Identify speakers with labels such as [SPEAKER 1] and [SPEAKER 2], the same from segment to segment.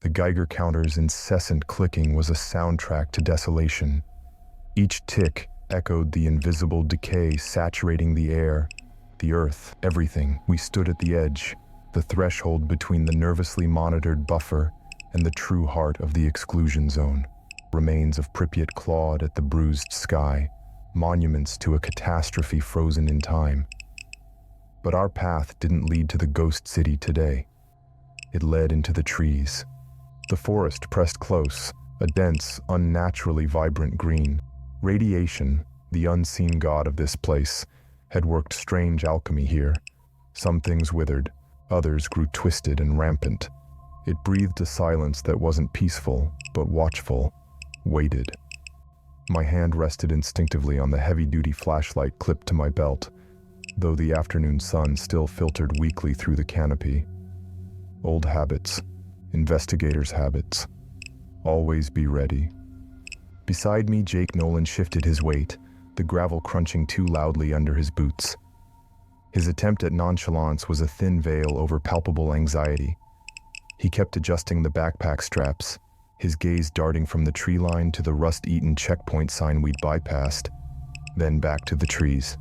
[SPEAKER 1] The Geiger counter's incessant clicking was a soundtrack to desolation. Each tick echoed the invisible decay saturating the air, the earth, everything. We stood at the edge, the threshold between the nervously monitored buffer and the true heart of the exclusion zone. Remains of Pripyat clawed at the bruised sky, monuments to a catastrophe frozen in time. But our path didn't lead to the ghost city today. It led into the trees. The forest pressed close, a dense, unnaturally vibrant green. Radiation, the unseen god of this place, had worked strange alchemy here. Some things withered, others grew twisted and rampant. It breathed a silence that wasn't peaceful, but watchful, waited. My hand rested instinctively on the heavy-duty flashlight clipped to my belt, though the afternoon sun still filtered weakly through the canopy. Old habits, investigator's habits. Always be ready. Beside me, Jake Nolan shifted his weight, the gravel crunching too loudly under his boots. His attempt at nonchalance was a thin veil over palpable anxiety. He kept adjusting the backpack straps, his gaze darting from the tree line to the rust-eaten checkpoint sign we'd bypassed, then back to the trees.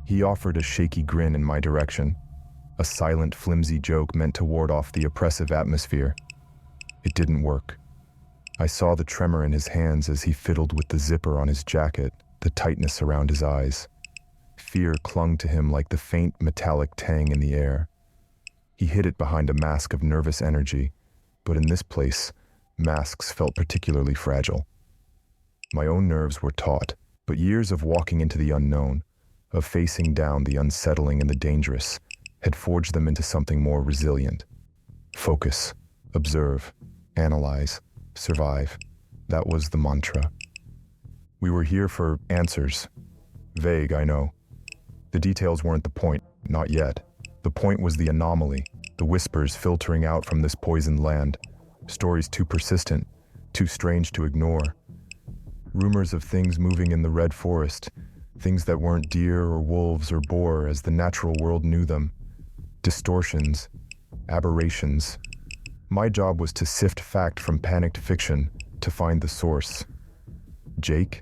[SPEAKER 1] He offered a shaky grin in my direction, a silent, flimsy joke meant to ward off the oppressive atmosphere. It didn't work. I saw the tremor in his hands as he fiddled with the zipper on his jacket, the tightness around his eyes. Fear clung to him like the faint metallic tang in the air. He hid it behind a mask of nervous energy, but in this place, masks felt particularly fragile. My own nerves were taut, but years of walking into the unknown, of facing down the unsettling and the dangerous, had forged them into something more resilient. Focus, observe, analyze, survive. That was the mantra. We were here for answers. Vague, I know. The details weren't the point, not yet. The point was the anomaly, the whispers filtering out from this poisoned land, stories too persistent, too strange to ignore. Rumors of things moving in the red forest, things that weren't deer or wolves or boar as the natural world knew them. Distortions, aberrations. My job was to sift fact from panicked fiction, to find the source. Jake?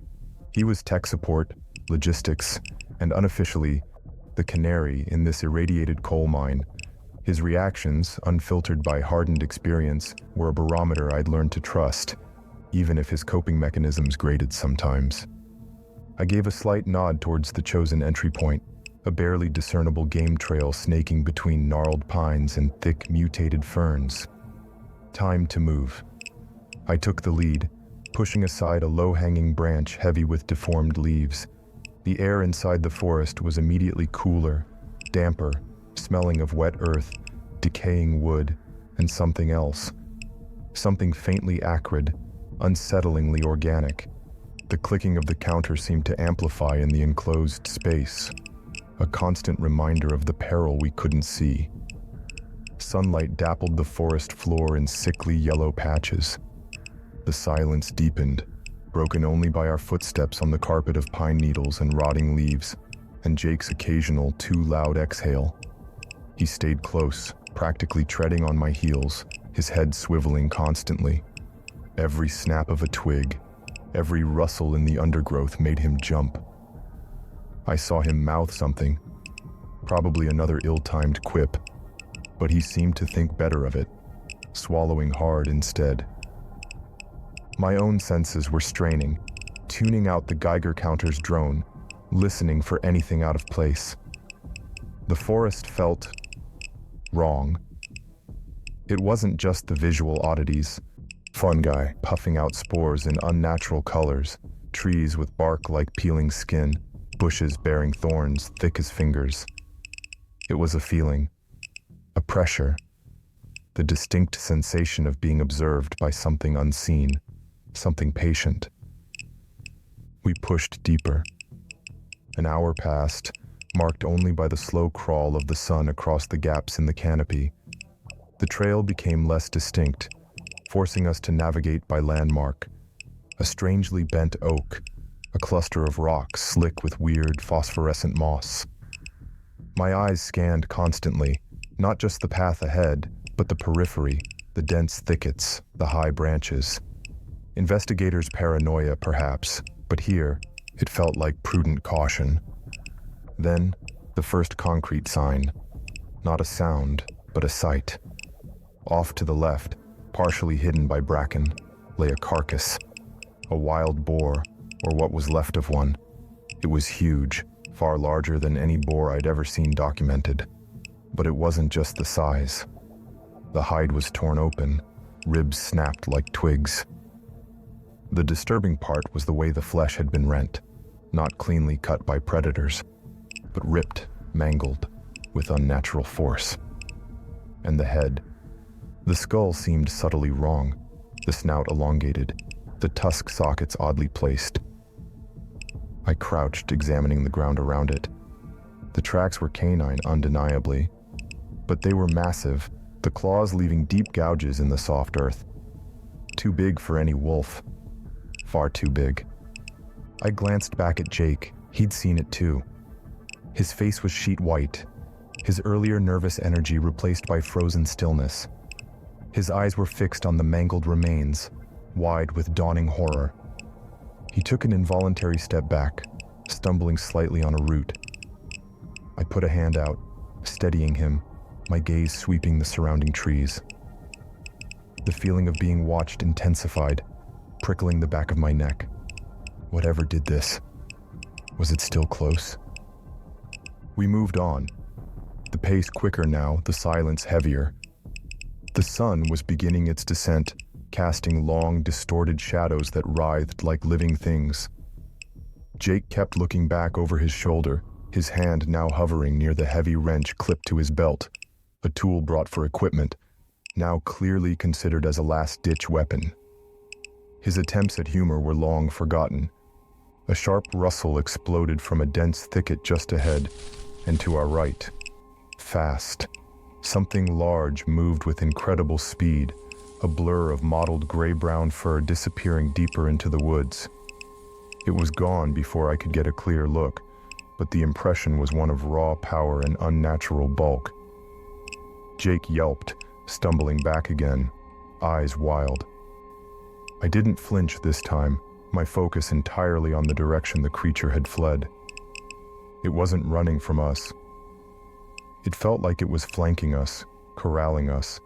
[SPEAKER 1] He was tech support, logistics, and unofficially, the canary in this irradiated coal mine. His reactions, unfiltered by hardened experience, were a barometer I'd learned to trust, even if his coping mechanisms grated sometimes. I gave a slight nod towards the chosen entry point, a barely discernible game trail snaking between gnarled pines and thick, mutated ferns. Time to move. I took the lead, pushing aside a low-hanging branch heavy with deformed leaves. The air inside the forest was immediately cooler, damper, smelling of wet earth, decaying wood, and something else. Something faintly acrid, unsettlingly organic. The clicking of the counter seemed to amplify in the enclosed space, a constant reminder of the peril we couldn't see. Sunlight dappled the forest floor in sickly yellow patches. The silence deepened, broken only by our footsteps on the carpet of pine needles and rotting leaves, and Jake's occasional too loud exhale. He stayed close, practically treading on my heels, his head swiveling constantly. Every snap of a twig, every rustle in the undergrowth made him jump. I saw him mouth something, probably another ill-timed quip, but he seemed to think better of it, swallowing hard instead. My own senses were straining, tuning out the Geiger counter's drone, listening for anything out of place. The forest felt wrong. It wasn't just the visual oddities. Fungi puffing out spores in unnatural colors, trees with bark like peeling skin, bushes bearing thorns thick as fingers. It was a feeling, a pressure, the distinct sensation of being observed by something unseen, something patient. We pushed deeper. An hour passed, marked only by the slow crawl of the sun across the gaps in the canopy. The trail became less distinct, forcing us to navigate by landmark. A strangely bent oak, a cluster of rocks slick with weird phosphorescent moss. My eyes scanned constantly, not just the path ahead, but the periphery, The dense thickets, the high branches. Investigators' paranoia, perhaps, but here, it felt like prudent caution. Then, the first concrete sign. Not a sound, but a sight. Off to the left, partially hidden by bracken, lay a carcass. A wild boar, or what was left of one. It was huge, far larger than any boar I'd ever seen documented. But it wasn't just the size. The hide was torn open, ribs snapped like twigs. The disturbing part was the way the flesh had been rent, not cleanly cut by predators, but ripped, mangled, with unnatural force. And the head. The skull seemed subtly wrong, the snout elongated, the tusk sockets oddly placed. I crouched, examining the ground around it. The tracks were canine, undeniably, but they were massive, the claws leaving deep gouges in the soft earth. Too big for any wolf. Far too big. I glanced back at Jake. He'd seen it too. His face was sheet white, his earlier nervous energy replaced by frozen stillness. His eyes were fixed on the mangled remains, wide with dawning horror. He took an involuntary step back, stumbling slightly on a root. I put a hand out, steadying him, my gaze sweeping the surrounding trees. The feeling of being watched intensified, prickling the back of my neck. Whatever did this, was it still close? We moved on, the pace quicker now, the silence heavier. The sun was beginning its descent, casting long, distorted shadows that writhed like living things. Jake kept looking back over his shoulder, his hand now hovering near the heavy wrench clipped to his belt, a tool brought for equipment, now clearly considered as a last-ditch weapon. His attempts at humor were long forgotten. A sharp rustle exploded from a dense thicket just ahead, and to our right. Fast. Something large moved with incredible speed, a blur of mottled gray-brown fur disappearing deeper into the woods. It was gone before I could get a clear look, but the impression was one of raw power and unnatural bulk. Jake yelped, stumbling back again, eyes wild. I didn't flinch this time, my focus entirely on the direction the creature had fled. It wasn't running from us. It felt like it was flanking us, corralling us.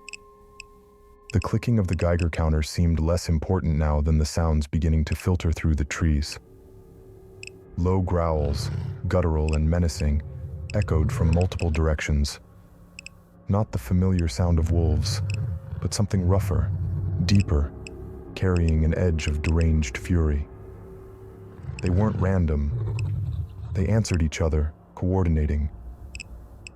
[SPEAKER 1] The clicking of the Geiger counter seemed less important now than the sounds beginning to filter through the trees. Low growls, guttural and menacing, echoed from multiple directions. Not the familiar sound of wolves, but something rougher, deeper, carrying an edge of deranged fury. They weren't random. They answered each other, coordinating.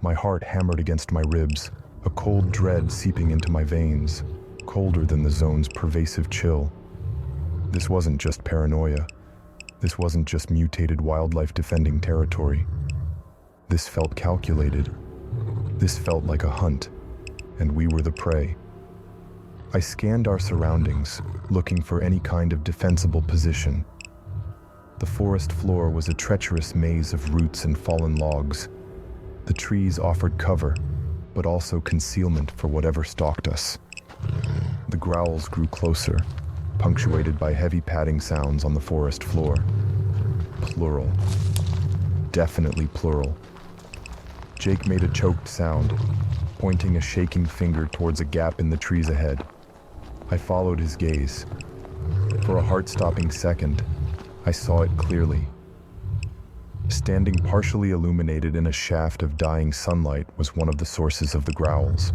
[SPEAKER 1] My heart hammered against my ribs, a cold dread seeping into my veins, colder than the zone's pervasive chill. This wasn't just paranoia. This wasn't just mutated wildlife defending territory. This felt calculated. This felt like a hunt, and we were the prey. I scanned our surroundings, looking for any kind of defensible position. The forest floor was a treacherous maze of roots and fallen logs. The trees offered cover, but also concealment for whatever stalked us. The growls grew closer, punctuated by heavy padding sounds on the forest floor. Plural. Definitely plural. Jake made a choked sound, pointing a shaking finger towards a gap in the trees ahead. I followed his gaze. For a heart-stopping second, I saw it clearly. Standing partially illuminated in a shaft of dying sunlight was one of the sources of the growls.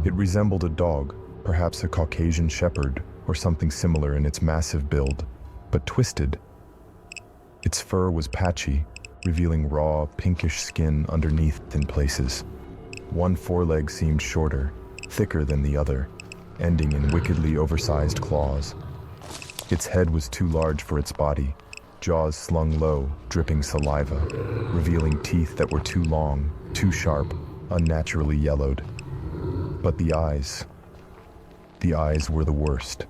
[SPEAKER 1] It resembled a dog, perhaps a Caucasian shepherd, or something similar in its massive build, but twisted. Its fur was patchy, revealing raw, pinkish skin underneath in places. One foreleg seemed shorter, thicker than the other, ending in wickedly oversized claws. Its head was too large for its body, jaws slung low, dripping saliva, revealing teeth that were too long, too sharp, unnaturally yellowed. But the eyes were the worst.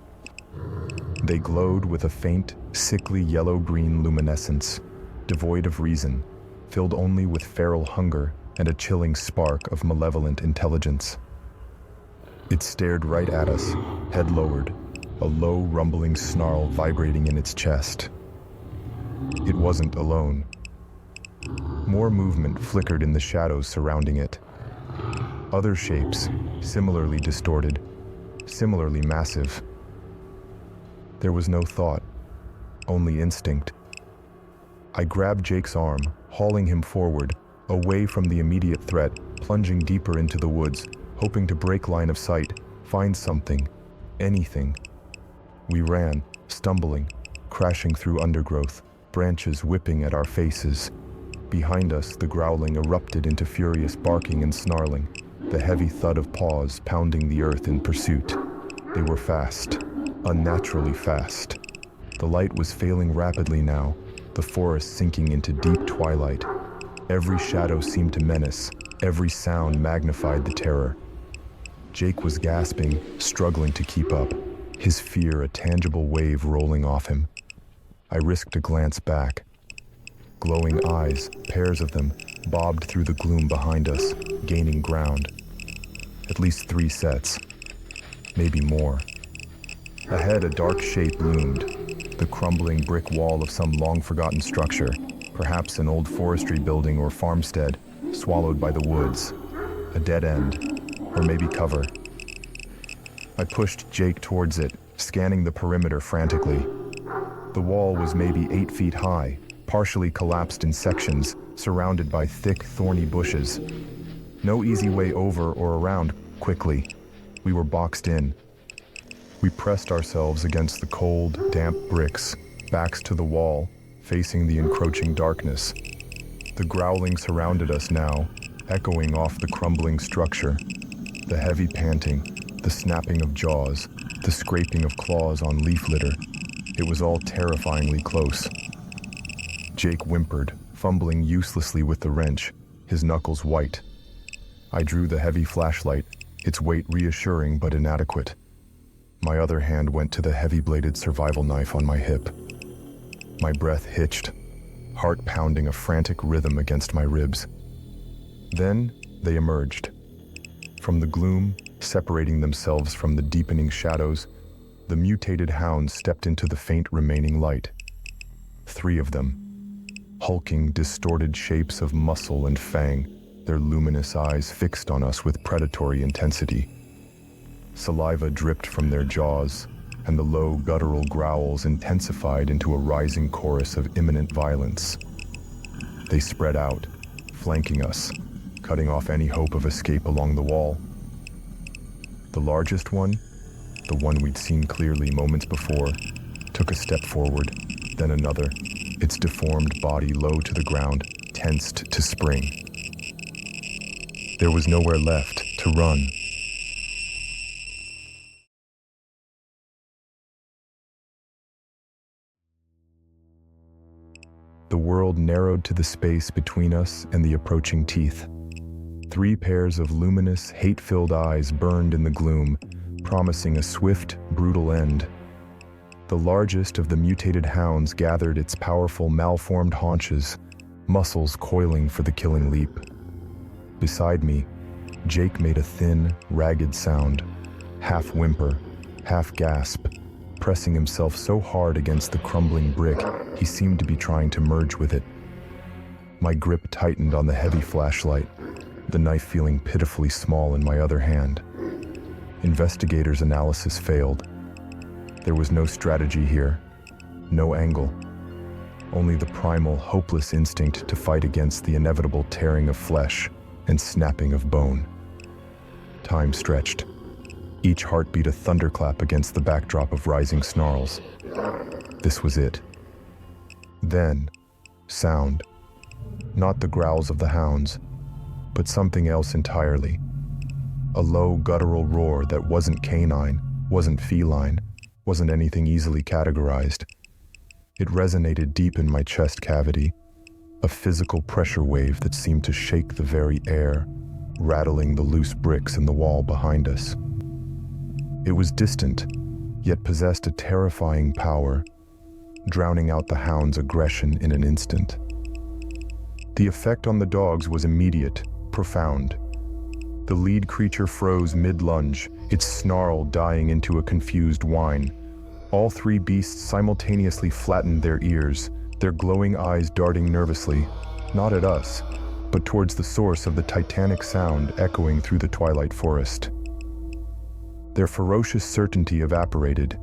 [SPEAKER 1] They glowed with a faint, sickly yellow-green luminescence, devoid of reason, filled only with feral hunger and a chilling spark of malevolent intelligence. It stared right at us, head lowered, a low rumbling snarl vibrating in its chest. It wasn't alone. More movement flickered in the shadows surrounding it. Other shapes, similarly distorted, similarly massive. There was no thought, only instinct. I grabbed Jake's arm, hauling him forward, away from the immediate threat, plunging deeper into the woods, hoping to break line of sight, find something, anything. We ran, stumbling, crashing through undergrowth, branches whipping at our faces. Behind us, the growling erupted into furious barking and snarling, the heavy thud of paws pounding the earth in pursuit. They were fast, unnaturally fast. The light was failing rapidly now, the forest sinking into deep twilight. Every shadow seemed to menace, every sound magnified the terror. Jake was gasping, struggling to keep up, his fear a tangible wave rolling off him. I risked a glance back. Glowing eyes, pairs of them, bobbed through the gloom behind us, gaining ground. At least 3 sets, maybe more. Ahead, a dark shape loomed, the crumbling brick wall of some long-forgotten structure, perhaps an old forestry building or farmstead, swallowed by the woods. A dead end, or maybe cover. I pushed Jake towards it, scanning the perimeter frantically. The wall was maybe 8 feet high, partially collapsed in sections, surrounded by thick, thorny bushes. No easy way over or around quickly. We were boxed in. We pressed ourselves against the cold, damp bricks, backs to the wall, facing the encroaching darkness. The growling surrounded us now, echoing off the crumbling structure. The heavy panting, the snapping of jaws, the scraping of claws on leaf litter. It was all terrifyingly close. Jake whimpered, fumbling uselessly with the wrench, his knuckles white. I drew the heavy flashlight, its weight reassuring but inadequate. My other hand went to the heavy-bladed survival knife on my hip. My breath hitched, heart pounding a frantic rhythm against my ribs. Then they emerged. From the gloom, separating themselves from the deepening shadows, the mutated hounds stepped into the faint remaining light. 3 of them, hulking, distorted shapes of muscle and fang, their luminous eyes fixed on us with predatory intensity. Saliva dripped from their jaws, and the low guttural growls intensified into a rising chorus of imminent violence. They spread out, flanking us, cutting off any hope of escape along the wall. The largest one, the one we'd seen clearly moments before, took a step forward, then another, its deformed body low to the ground, tensed to spring. There was nowhere left to run. The world narrowed to the space between us and the approaching teeth. 3 pairs of luminous, hate-filled eyes burned in the gloom, promising a swift, brutal end. The largest of the mutated hounds gathered its powerful, malformed haunches, muscles coiling for the killing leap. Beside me, Jake made a thin, ragged sound, half whimper, half gasp, pressing himself so hard against the crumbling brick he seemed to be trying to merge with it. My grip tightened on the heavy flashlight, the knife feeling pitifully small in my other hand. Investigator's analysis failed. There was no strategy here, no angle, only the primal, hopeless instinct to fight against the inevitable tearing of flesh and snapping of bone. Time stretched, each heartbeat a thunderclap against the backdrop of rising snarls. This was it. Then, sound. Not the growls of the hounds, but something else entirely. A low, guttural roar that wasn't canine, wasn't feline, wasn't anything easily categorized. It resonated deep in my chest cavity, a physical pressure wave that seemed to shake the very air, rattling the loose bricks in the wall behind us. It was distant, yet possessed a terrifying power, drowning out the hound's aggression in an instant. The effect on the dogs was immediate, profound. The lead creature froze mid-lunge, its snarl dying into a confused whine. All three beasts simultaneously flattened their ears, their glowing eyes darting nervously, not at us, but towards the source of the titanic sound echoing through the twilight forest. Their ferocious certainty evaporated,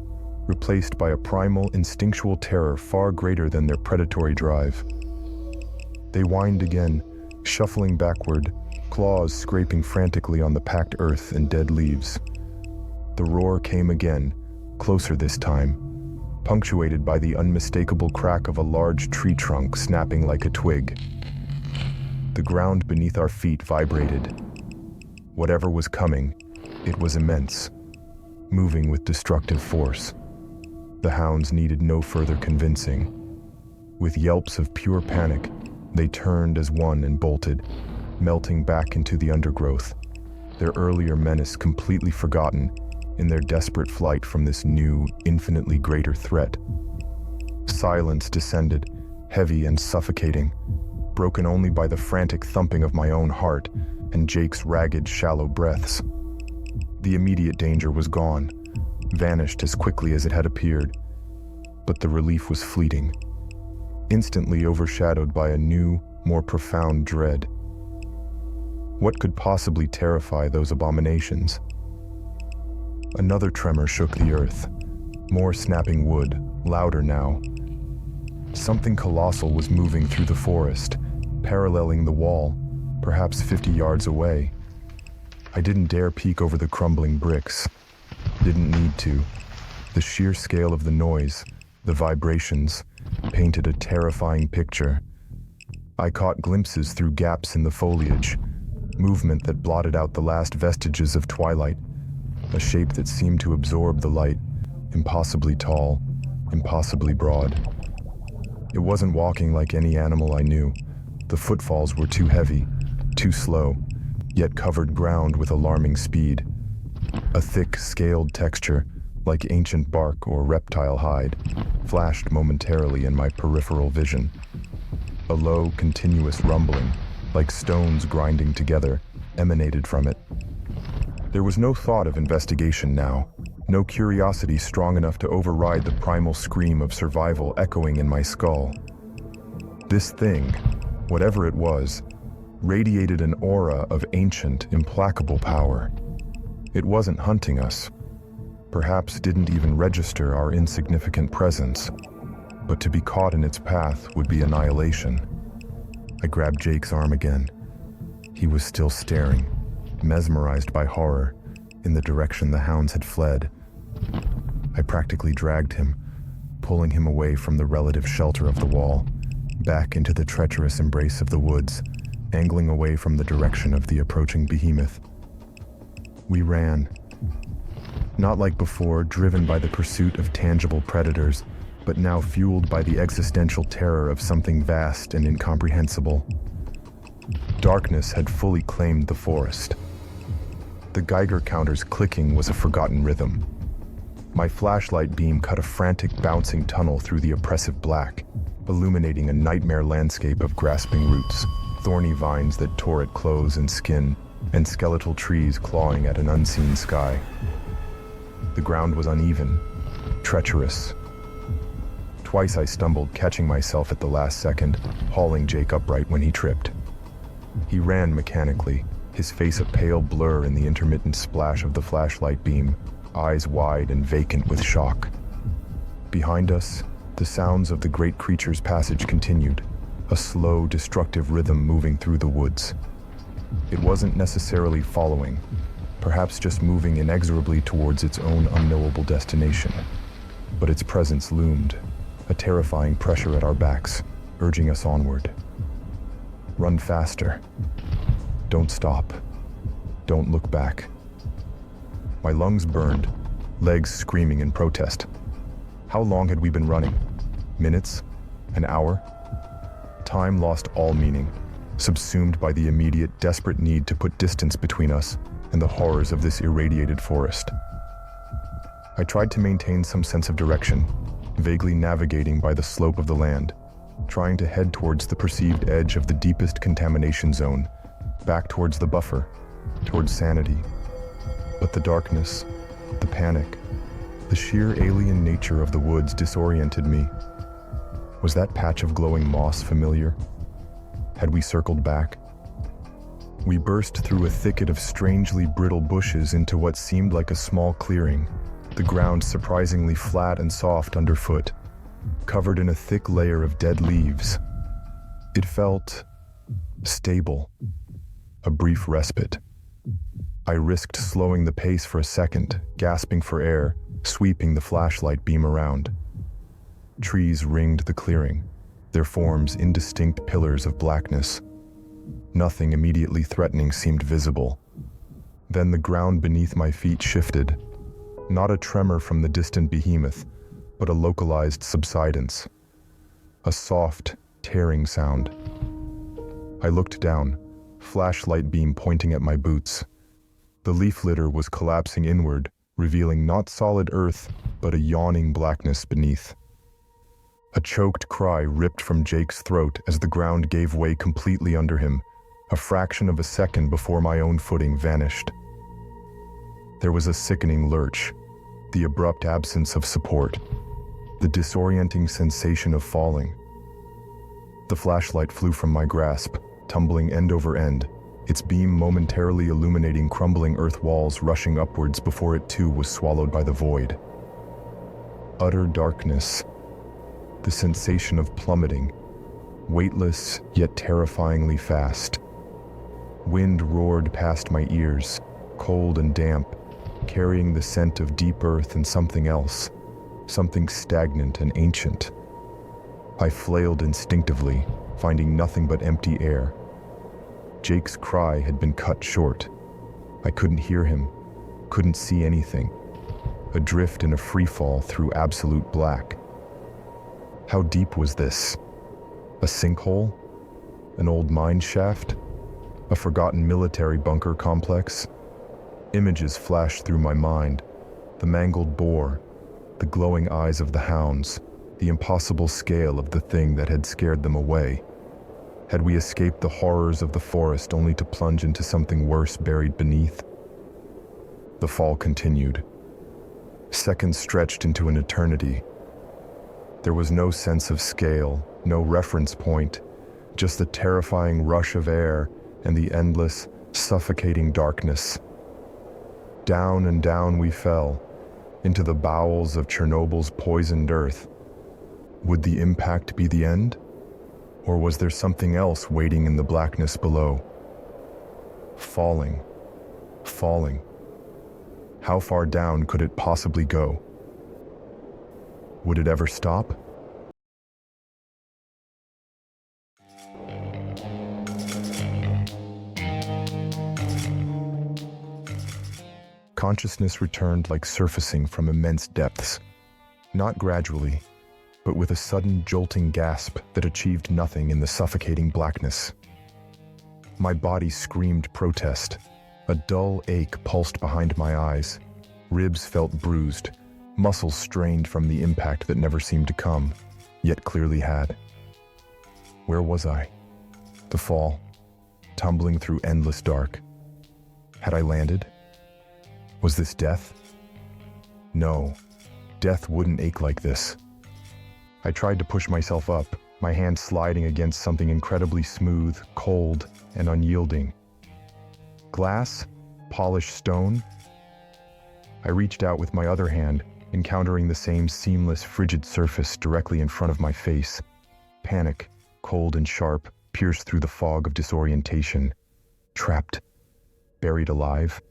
[SPEAKER 1] replaced by a primal, instinctual terror far greater than their predatory drive. They whined again, shuffling backward, claws scraping frantically on the packed earth and dead leaves. The roar came again, closer this time, punctuated by the unmistakable crack of a large tree trunk snapping like a twig. The ground beneath our feet vibrated. Whatever was coming, it was immense, moving with destructive force. The hounds needed no further convincing. With yelps of pure panic, they turned as one and bolted, melting back into the undergrowth, their earlier menace completely forgotten in their desperate flight from this new, infinitely greater threat. Silence descended, heavy and suffocating, broken only by the frantic thumping of my own heart and Jake's ragged, shallow breaths. The immediate danger was gone, vanished as quickly as it had appeared, but the relief was fleeting, instantly overshadowed by a new, more profound dread. What could possibly terrify those abominations? Another tremor shook the earth, more snapping wood, louder now. Something colossal was moving through the forest, paralleling the wall, perhaps 50 yards away. I didn't dare peek over the crumbling bricks. Didn't need to. The sheer scale of the noise, the vibrations, painted a terrifying picture. I caught glimpses through gaps in the foliage, movement that blotted out the last vestiges of twilight, a shape that seemed to absorb the light, impossibly tall, impossibly broad. It wasn't walking like any animal I knew. The footfalls were too heavy, too slow, yet covered ground with alarming speed. A thick, scaled texture, like ancient bark or reptile hide, flashed momentarily in my peripheral vision. A low, continuous rumbling, like stones grinding together, emanated from it. There was no thought of investigation now, no curiosity strong enough to override the primal scream of survival echoing in my skull. This thing, whatever it was, radiated an aura of ancient, implacable power. It wasn't hunting us, perhaps didn't even register our insignificant presence, but to be caught in its path would be annihilation. I grabbed Jake's arm again. He was still staring, mesmerized by horror, in the direction the hounds had fled. I practically dragged him, pulling him away from the relative shelter of the wall, back into the treacherous embrace of the woods, angling away from the direction of the approaching behemoth. We ran. Not like before, driven by the pursuit of tangible predators, but now fueled by the existential terror of something vast and incomprehensible. Darkness had fully claimed the forest. The Geiger counter's clicking was a forgotten rhythm. My flashlight beam cut a frantic, bouncing tunnel through the oppressive black, illuminating a nightmare landscape of grasping roots, thorny vines that tore at clothes and skin, and skeletal trees clawing at an unseen sky. The ground was uneven, treacherous. Twice I stumbled, catching myself at the last second, hauling Jake upright when he tripped. He ran mechanically, his face a pale blur in the intermittent splash of the flashlight beam, eyes wide and vacant with shock. Behind us, the sounds of the great creature's passage continued, a slow, destructive rhythm moving through the woods. It wasn't necessarily following, perhaps just moving inexorably towards its own unknowable destination. But its presence loomed, a terrifying pressure at our backs, urging us onward. Run faster. Don't stop. Don't look back. My lungs burned, legs screaming in protest. How long had we been running? Minutes? An hour? Time lost all meaning, subsumed by the immediate, desperate need to put distance between us and the horrors of this irradiated forest. I tried to maintain some sense of direction, vaguely navigating by the slope of the land, trying to head towards the perceived edge of the deepest contamination zone, back towards the buffer, towards sanity. But the darkness, the panic, the sheer alien nature of the woods disoriented me. Was that patch of glowing moss familiar? Had we circled back? We burst through a thicket of strangely brittle bushes into what seemed like a small clearing, the ground surprisingly flat and soft underfoot, covered in a thick layer of dead leaves. It felt stable, a brief respite. I risked slowing the pace for a second, gasping for air, sweeping the flashlight beam around. Trees ringed the clearing, their forms indistinct pillars of blackness. Nothing immediately threatening seemed visible. Then the ground beneath my feet shifted, not a tremor from the distant behemoth, but a localized subsidence. A soft, tearing sound. I looked down, flashlight beam pointing at my boots. The leaf litter was collapsing inward, revealing not solid earth, but a yawning blackness beneath. A choked cry ripped from Jake's throat as the ground gave way completely under him, a fraction of a second before my own footing vanished. There was a sickening lurch, the abrupt absence of support, the disorienting sensation of falling. The flashlight flew from my grasp, tumbling end over end, its beam momentarily illuminating crumbling earth walls rushing upwards before it too was swallowed by the void. Utter darkness, the sensation of plummeting, weightless yet terrifyingly fast. Wind roared past my ears, cold and damp, carrying the scent of deep earth and something else, something stagnant and ancient. I flailed instinctively, finding nothing but empty air. Jake's cry had been cut short. I couldn't hear him, couldn't see anything. Adrift in a freefall through absolute black. How deep was this? A sinkhole? An old mine shaft? A forgotten military bunker complex? Images flashed through my mind. The mangled boar, the glowing eyes of the hounds, the impossible scale of the thing that had scared them away. Had we escaped the horrors of the forest only to plunge into something worse buried beneath? The fall continued. Seconds stretched into an eternity. There was no sense of scale, no reference point, just the terrifying rush of air and the endless, suffocating darkness. Down and down we fell, into the bowels of Chernobyl's poisoned earth. Would the impact be the end? Or was there something else waiting in the blackness below? Falling. Falling. How far down could it possibly go? Would it ever stop? Consciousness returned like surfacing from immense depths. Not gradually, but with a sudden jolting gasp that achieved nothing in the suffocating blackness. My body screamed protest. A dull ache pulsed behind my eyes. Ribs felt bruised, muscles strained from the impact that never seemed to come, yet clearly had. Where was I? The fall, tumbling through endless dark. Had I landed? Was this death? No, death wouldn't ache like this. I tried to push myself up, my hand sliding against something incredibly smooth, cold, and unyielding. Glass? Polished stone? I reached out with my other hand, encountering the same seamless, frigid surface directly in front of my face. Panic, cold and sharp, pierced through the fog of disorientation. Trapped. Buried alive.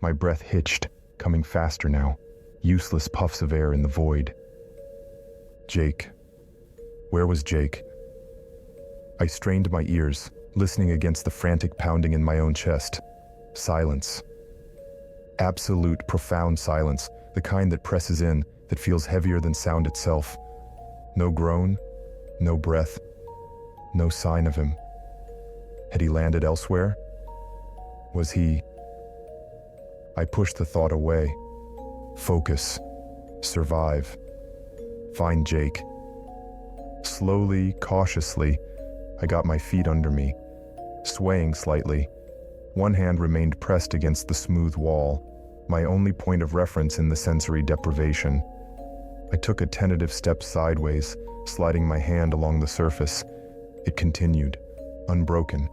[SPEAKER 1] My breath hitched, coming faster now, useless puffs of air in the void. Jake. Where was Jake? I strained my ears, listening against the frantic pounding in my own chest. Silence. Absolute, profound silence, the kind that presses in, that feels heavier than sound itself. No groan, no breath, no sign of him. Had he landed elsewhere? Was he... I pushed the thought away. Focus. Survive. Find Jake. Slowly, cautiously, I got my feet under me, swaying slightly, One hand remained pressed against the smooth wall, my only point of reference in the sensory deprivation. I took a tentative step sideways, sliding my hand along the surface. It continued, unbroken.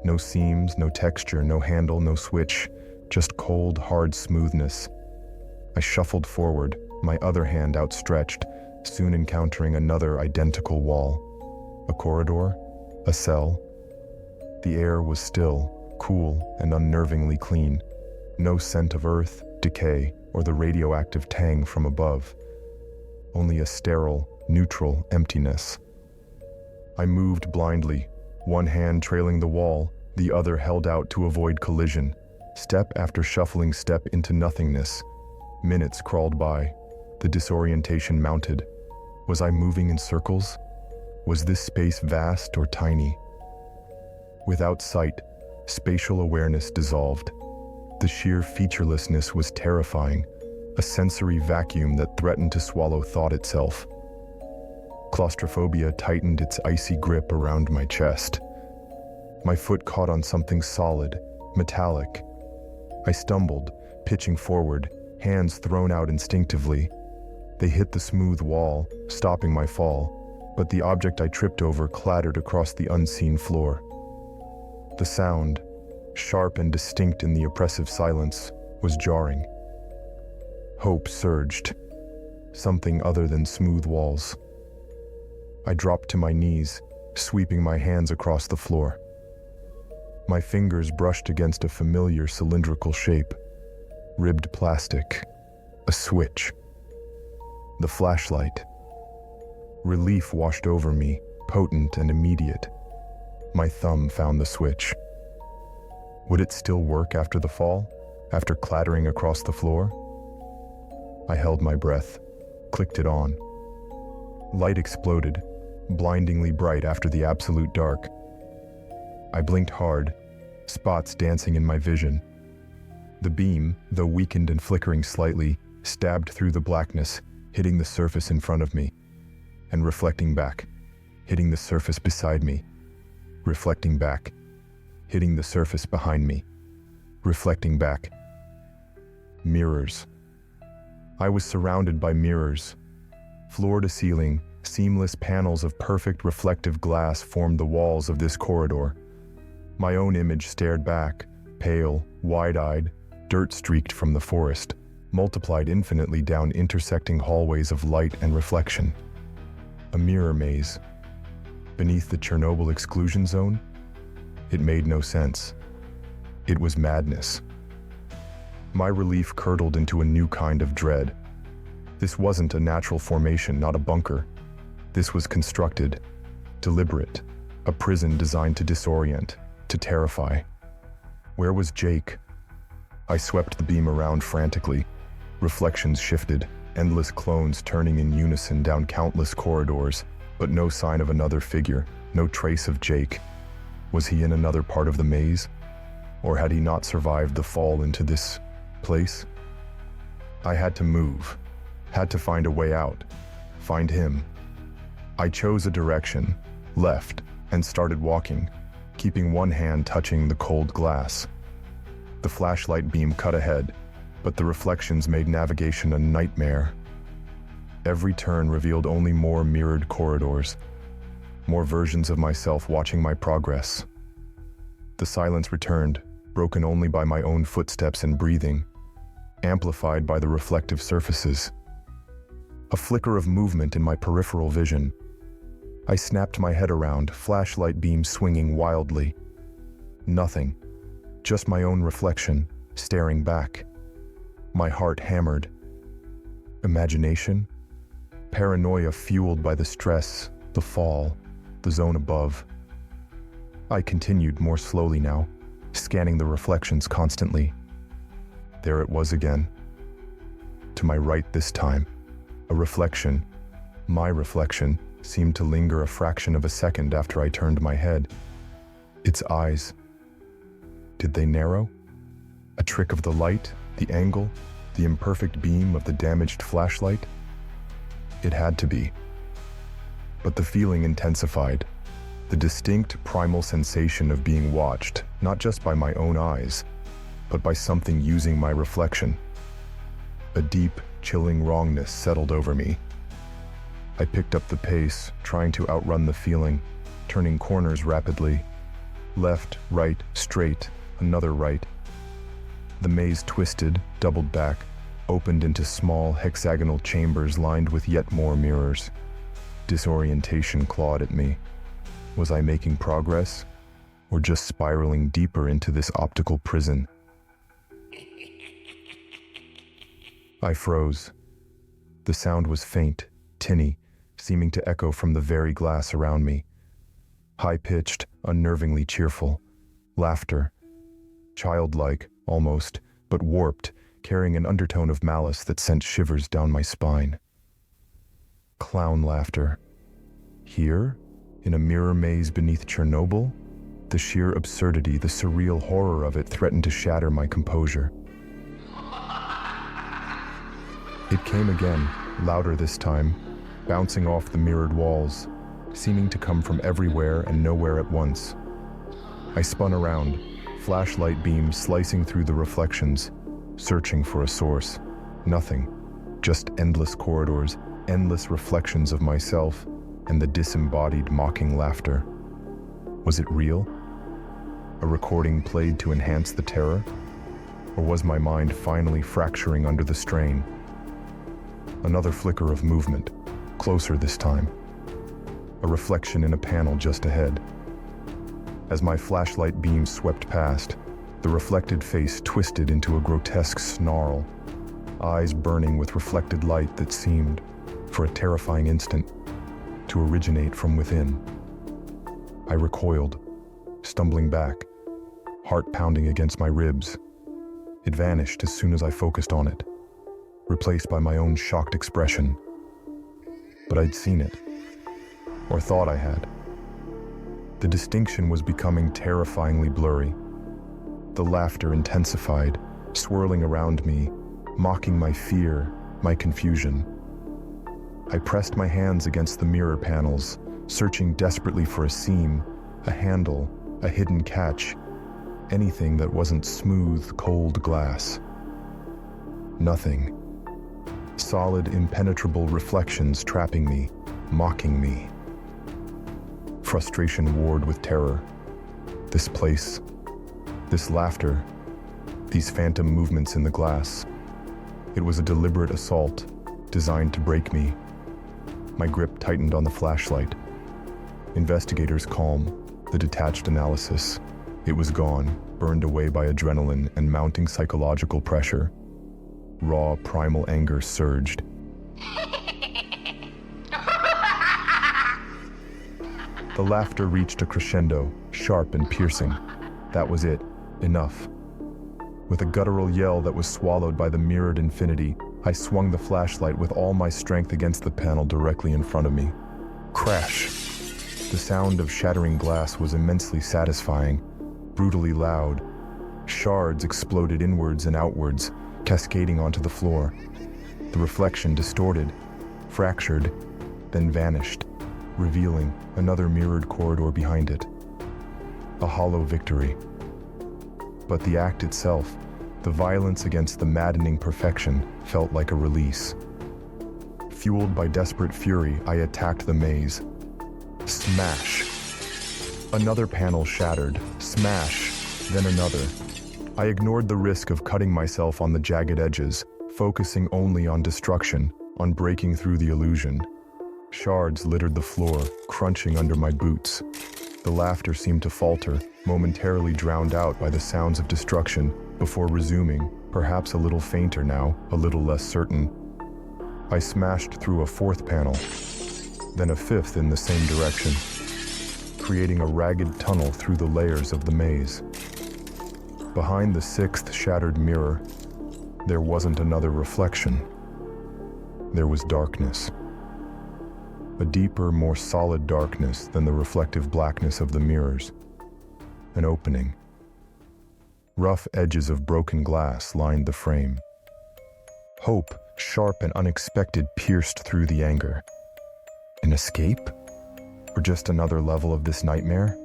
[SPEAKER 1] No seams, no texture, no handle, no switch, just cold, hard smoothness. I shuffled forward, my other hand outstretched, soon encountering another identical wall. A corridor? A cell? The air was still, cool, and unnervingly clean. No scent of earth, decay, or the radioactive tang from above. Only a sterile, neutral emptiness. I moved blindly, one hand trailing the wall, the other held out to avoid collision. Step after shuffling step into nothingness. Minutes crawled by. The disorientation mounted. Was I moving in circles? Was this space vast or tiny? Without sight, spatial awareness dissolved. The sheer featurelessness was terrifying, a sensory vacuum that threatened to swallow thought itself. Claustrophobia tightened its icy grip around my chest. My foot caught on something solid, metallic. I stumbled, pitching forward, hands thrown out instinctively. They hit the smooth wall, stopping my fall, but the object I tripped over clattered across the unseen floor. The sound, sharp and distinct in the oppressive silence, was jarring. Hope surged. Something other than smooth walls. I dropped to my knees, sweeping my hands across the floor. My fingers brushed against a familiar cylindrical shape. Ribbed plastic. A switch. The flashlight. Relief washed over me, potent and immediate. My thumb found the switch. Would it still work after the fall? After clattering across the floor? I held my breath, clicked it on. Light exploded, blindingly bright after the absolute dark. I blinked hard, spots dancing in my vision. The beam, though weakened and flickering slightly, stabbed through the blackness, hitting the surface in front of me, and reflecting back, hitting the surface beside me, reflecting back, hitting the surface behind me, reflecting back. Mirrors. I was surrounded by mirrors. Floor to ceiling, seamless panels of perfect reflective glass formed the walls of this corridor. My own image stared back, pale, wide-eyed, dirt-streaked from the forest, multiplied infinitely down intersecting hallways of light and reflection. A mirror maze. Beneath the Chernobyl Exclusion Zone? It made no sense. It was madness. My relief curdled into a new kind of dread. This wasn't a natural formation, not a bunker. This was constructed, deliberate, a prison designed to disorient, to terrify. Where was Jake? I swept the beam around frantically. Reflections shifted, endless clones turning in unison down countless corridors, but no sign of another figure, no trace of Jake. Was he in another part of the maze? Or had he not survived the fall into this place? I had to move, had to find a way out, find him. I chose a direction, left, and started walking, keeping one hand touching the cold glass. The flashlight beam cut ahead, but the reflections made navigation a nightmare. Every turn revealed only more mirrored corridors, more versions of myself watching my progress. The silence returned, broken only by my own footsteps and breathing, amplified by the reflective surfaces. A flicker of movement in my peripheral vision. I snapped my head around, flashlight beam swinging wildly. Nothing, just my own reflection, staring back. My heart hammered. Imagination? Paranoia fueled by the stress, the fall, the zone above. I continued more slowly now, scanning the reflections constantly. There it was again. To my right this time, a reflection, my reflection, seemed to linger a fraction of a second after I turned my head. Its eyes. Did they narrow? A trick of the light, the angle, the imperfect beam of the damaged flashlight? It had to be. But the feeling intensified. The distinct primal sensation of being watched, not just by my own eyes, but by something using my reflection. A deep, chilling wrongness settled over me. I picked up the pace, trying to outrun the feeling, turning corners rapidly. Left, right, straight, another right. The maze twisted, doubled back, opened into small hexagonal chambers lined with yet more mirrors. Disorientation clawed at me. Was I making progress, or just spiraling deeper into this optical prison? I froze. The sound was faint, tinny, seeming to echo from the very glass around me. High-pitched, unnervingly cheerful. Laughter. Childlike, almost, but warped, carrying an undertone of malice that sent shivers down my spine. Clown laughter. Here, in a mirror maze beneath Chernobyl, the sheer absurdity, the surreal horror of it threatened to shatter my composure. It came again, louder this time, bouncing off the mirrored walls, seeming to come from everywhere and nowhere at once. I spun around, flashlight beams slicing through the reflections, searching for a source. Nothing, just endless corridors, endless reflections of myself, and the disembodied mocking laughter. Was it real? A recording played to enhance the terror? Or was my mind finally fracturing under the strain? Another flicker of movement, closer this time. A reflection in a panel just ahead. As my flashlight beam swept past, the reflected face twisted into a grotesque snarl, eyes burning with reflected light that seemed, for a terrifying instant, to originate from within. I recoiled, stumbling back, heart pounding against my ribs. It vanished as soon as I focused on it, replaced by my own shocked expression. But I'd seen it, or thought I had. The distinction was becoming terrifyingly blurry. The laughter intensified, swirling around me, mocking my fear, my confusion. I pressed my hands against the mirror panels, searching desperately for a seam, a handle, a hidden catch, anything that wasn't smooth, cold glass. Nothing. Solid, impenetrable reflections trapping me, mocking me. Frustration warred with terror. This place, this laughter, these phantom movements in the glass. It was a deliberate assault, designed to break me. My grip tightened on the flashlight. Investigators calm, the detached analysis. It was gone, burned away by adrenaline and mounting psychological pressure. Raw, primal anger surged. The laughter reached a crescendo, sharp and piercing. That was it. Enough. With a guttural yell that was swallowed by the mirrored infinity, I swung the flashlight with all my strength against the panel directly in front of me. Crash! The sound of shattering glass was immensely satisfying, brutally loud. Shards exploded inwards and outwards, cascading onto the floor. The reflection distorted, fractured, then vanished, revealing another mirrored corridor behind it. A hollow victory. But the act itself, the violence against the maddening perfection, felt like a release. Fueled by desperate fury, I attacked the maze. Smash! Another panel shattered. Smash! Then another. I ignored the risk of cutting myself on the jagged edges, focusing only on destruction, on breaking through the illusion. Shards littered the floor, crunching under my boots. The laughter seemed to falter, momentarily drowned out by the sounds of destruction, before resuming, perhaps a little fainter now, a little less certain. I smashed through a fourth panel, then a fifth in the same direction, creating a ragged tunnel through the layers of the maze. Behind the sixth shattered mirror, there wasn't another reflection. There was darkness. A deeper, more solid darkness than the reflective blackness of the mirrors. An opening. Rough edges of broken glass lined the frame. Hope, sharp and unexpected, pierced through the anger. An escape? Or just another level of this nightmare?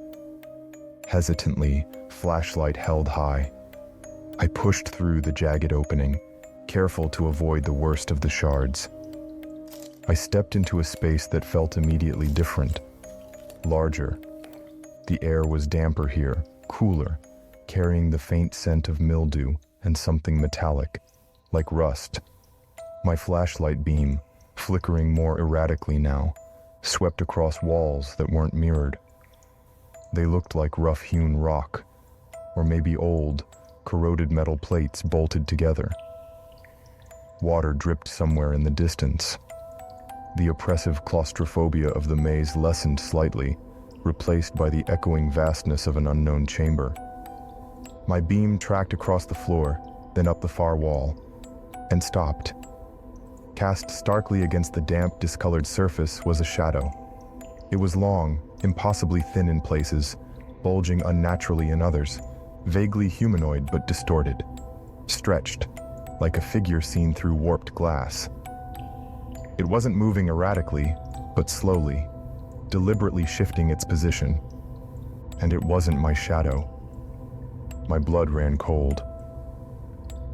[SPEAKER 1] Hesitantly, flashlight held high, I pushed through the jagged opening, careful to avoid the worst of the shards. I stepped into a space that felt immediately different, larger. The air was damper here, cooler, carrying the faint scent of mildew and something metallic, like rust. My flashlight beam, flickering more erratically now, swept across walls that weren't mirrored. They looked like rough-hewn rock, or maybe old, corroded metal plates bolted together. Water dripped somewhere in the distance. The oppressive claustrophobia of the maze lessened slightly, replaced by the echoing vastness of an unknown chamber. My beam tracked across the floor, then up the far wall, and stopped. Cast starkly against the damp, discolored surface was a shadow. It was long, impossibly thin in places, bulging unnaturally in others, vaguely humanoid but distorted, stretched, like a figure seen through warped glass. It wasn't moving erratically, but slowly, deliberately shifting its position. And it wasn't my shadow. My blood ran cold.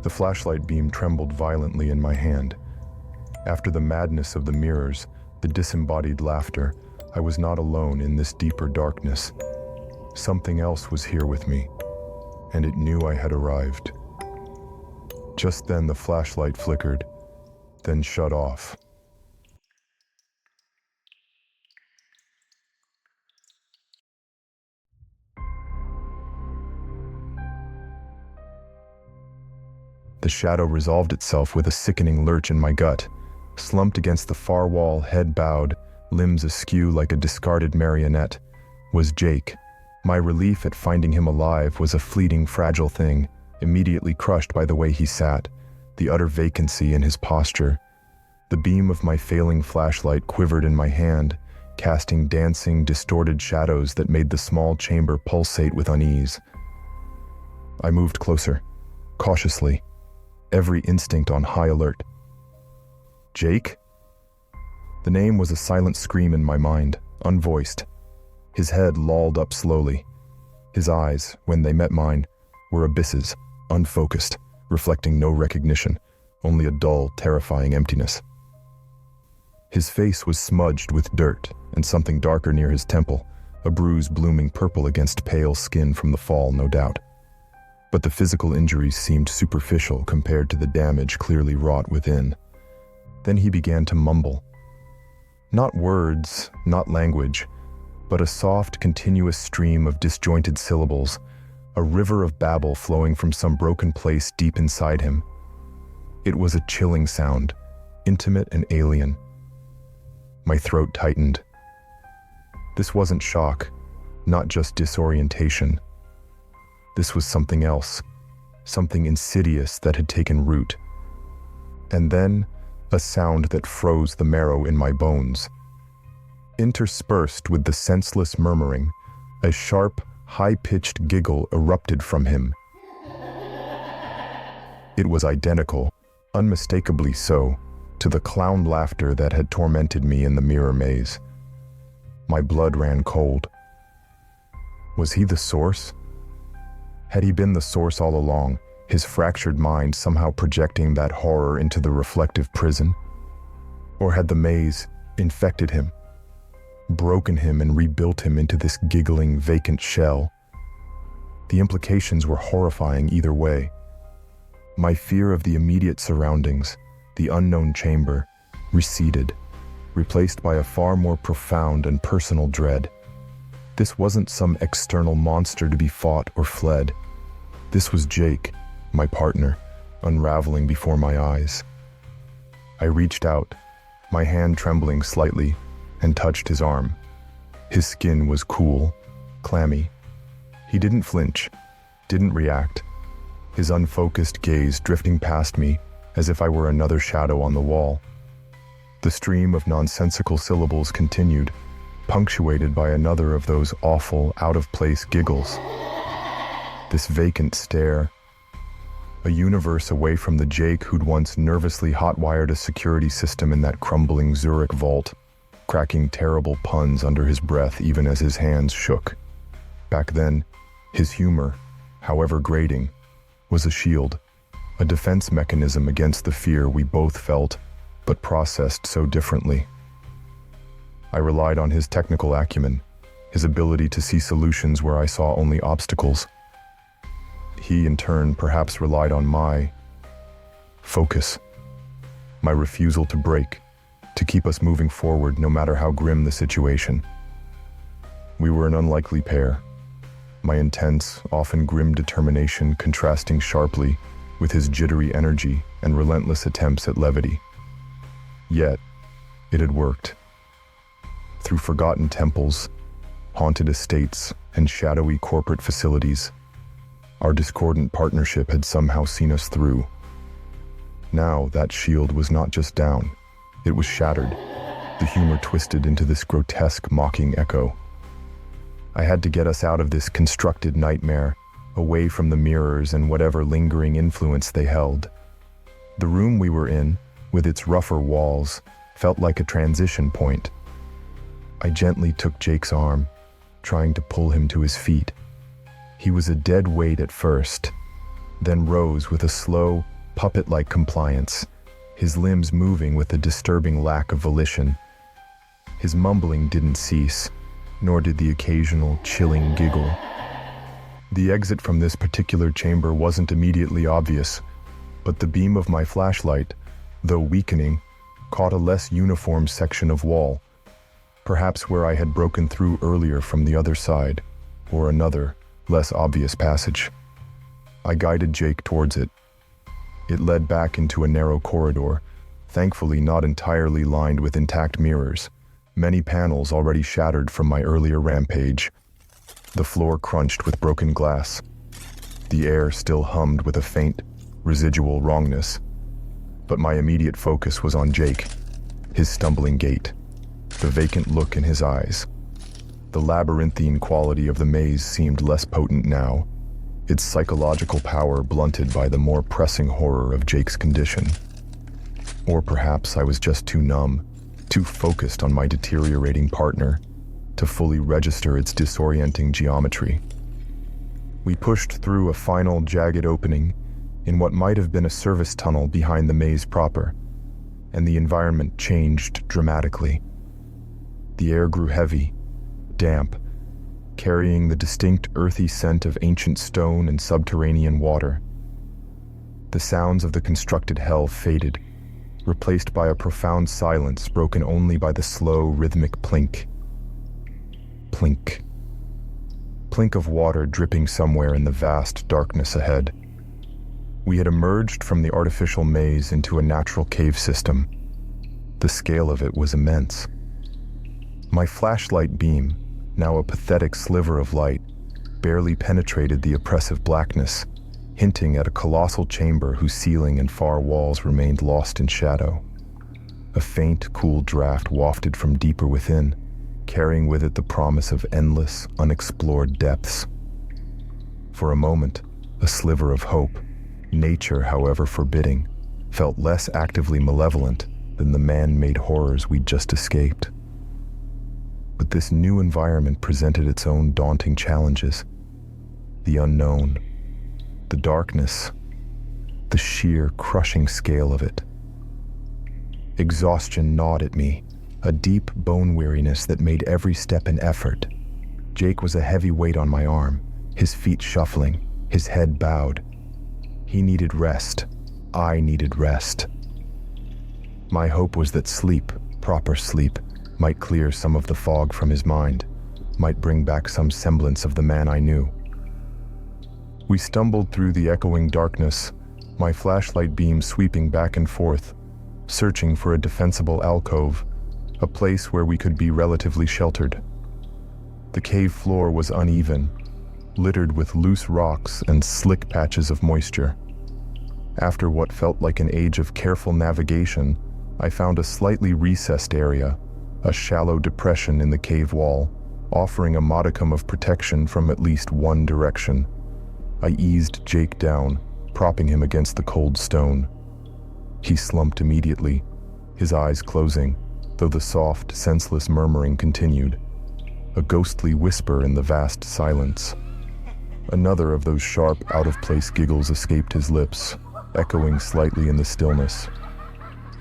[SPEAKER 1] The flashlight beam trembled violently in my hand. After the madness of the mirrors, the disembodied laughter, I was not alone in this deeper darkness. Something else was here with me, and it knew I had arrived. Just then the flashlight flickered, then shut off. The shadow resolved itself with a sickening lurch in my gut. Slumped against the far wall, head bowed, limbs askew like a discarded marionette, was Jake. My relief at finding him alive was a fleeting, fragile thing, immediately crushed by the way he sat, the utter vacancy in his posture. The beam of my failing flashlight quivered in my hand, casting dancing, distorted shadows that made the small chamber pulsate with unease. I moved closer, cautiously, every instinct on high alert. Jake? The name was a silent scream in my mind, unvoiced. His head lolled up slowly. His eyes, when they met mine, were abysses, unfocused, reflecting no recognition, only a dull, terrifying emptiness. His face was smudged with dirt and something darker near his temple, a bruise blooming purple against pale skin from the fall, no doubt. But the physical injuries seemed superficial compared to the damage clearly wrought within. Then he began to mumble. Not words, not language, but a soft, continuous stream of disjointed syllables, a river of babble flowing from some broken place deep inside him. It was a chilling sound, intimate and alien. My throat tightened. This wasn't shock, not just disorientation. This was something else, something insidious that had taken root. And then, a sound that froze the marrow in my bones. Interspersed with the senseless murmuring, a sharp, high-pitched giggle erupted from him. It was identical, unmistakably so, to the clown laughter that had tormented me in the mirror maze. My blood ran cold. Was he the source? Had he been the source all along, his fractured mind somehow projecting that horror into the reflective prison? Or had the maze infected him, broken him and rebuilt him into this giggling, vacant shell? The implications were horrifying either way. My fear of the immediate surroundings, the unknown chamber, receded, replaced by a far more profound and personal dread. This wasn't some external monster to be fought or fled. This was Jake, my partner, unraveling before my eyes. I reached out, my hand trembling slightly, and touched his arm. His skin was cool, clammy. He didn't flinch, didn't react, his unfocused gaze drifting past me as if I were another shadow on the wall. The stream of nonsensical syllables continued, punctuated by another of those awful, out-of-place giggles. This vacant stare, a universe away from the Jake who'd once nervously hot-wired a security system in that crumbling Zurich vault, cracking terrible puns under his breath even as his hands shook. Back then, his humor, however grating, was a shield, a defense mechanism against the fear we both felt, but processed so differently. I relied on his technical acumen, his ability to see solutions where I saw only obstacles. He, in turn, perhaps relied on my focus, my refusal to break, to keep us moving forward no matter how grim the situation. We were an unlikely pair, my intense, often grim determination contrasting sharply with his jittery energy and relentless attempts at levity. Yet, it had worked. Through forgotten temples, haunted estates, and shadowy corporate facilities, our discordant partnership had somehow seen us through. Now, that shield was not just down, it was shattered, the humor twisted into this grotesque, mocking echo. I had to get us out of this constructed nightmare, away from the mirrors and whatever lingering influence they held. The room we were in, with its rougher walls, felt like a transition point. I gently took Jake's arm, trying to pull him to his feet. He was a dead weight at first, then rose with a slow, puppet-like compliance, his limbs moving with a disturbing lack of volition. His mumbling didn't cease, nor did the occasional, chilling giggle. The exit from this particular chamber wasn't immediately obvious, but the beam of my flashlight, though weakening, caught a less uniform section of wall, perhaps where I had broken through earlier from the other side, or another, less obvious passage. I guided Jake towards it. It led back into a narrow corridor, thankfully not entirely lined with intact mirrors, many panels already shattered from my earlier rampage. The floor crunched with broken glass. The air still hummed with a faint, residual wrongness. But my immediate focus was on Jake, his stumbling gait, the vacant look in his eyes. The labyrinthine quality of the maze seemed less potent now, its psychological power blunted by the more pressing horror of Jake's condition. Or perhaps I was just too numb, too focused on my deteriorating partner, to fully register its disorienting geometry. We pushed through a final jagged opening in what might have been a service tunnel behind the maze proper, and the environment changed dramatically. The air grew heavy, damp, carrying the distinct earthy scent of ancient stone and subterranean water. The sounds of the constructed hell faded, replaced by a profound silence broken only by the slow, rhythmic plink. Plink. Plink of water dripping somewhere in the vast darkness ahead. We had emerged from the artificial maze into a natural cave system. The scale of it was immense. My flashlight beam, now a pathetic sliver of light, barely penetrated the oppressive blackness, hinting at a colossal chamber whose ceiling and far walls remained lost in shadow. A faint, cool draft wafted from deeper within, carrying with it the promise of endless, unexplored depths. For a moment, a sliver of hope, nature, however forbidding, felt less actively malevolent than the man-made horrors we'd just escaped. But this new environment presented its own daunting challenges. The unknown, the darkness, the sheer crushing scale of it. Exhaustion gnawed at me, a deep bone weariness that made every step an effort. Jake was a heavy weight on my arm, his feet shuffling, his head bowed. He needed rest. I needed rest. My hope was that sleep, proper sleep, might clear some of the fog from his mind, might bring back some semblance of the man I knew. We stumbled through the echoing darkness, my flashlight beam sweeping back and forth, searching for a defensible alcove, a place where we could be relatively sheltered. The cave floor was uneven, littered with loose rocks and slick patches of moisture. After what felt like an age of careful navigation, I found a slightly recessed area, a shallow depression in the cave wall, offering a modicum of protection from at least one direction. I eased Jake down, propping him against the cold stone. He slumped immediately, his eyes closing, though the soft, senseless murmuring continued, a ghostly whisper in the vast silence. Another of those sharp, out-of-place giggles escaped his lips, echoing slightly in the stillness.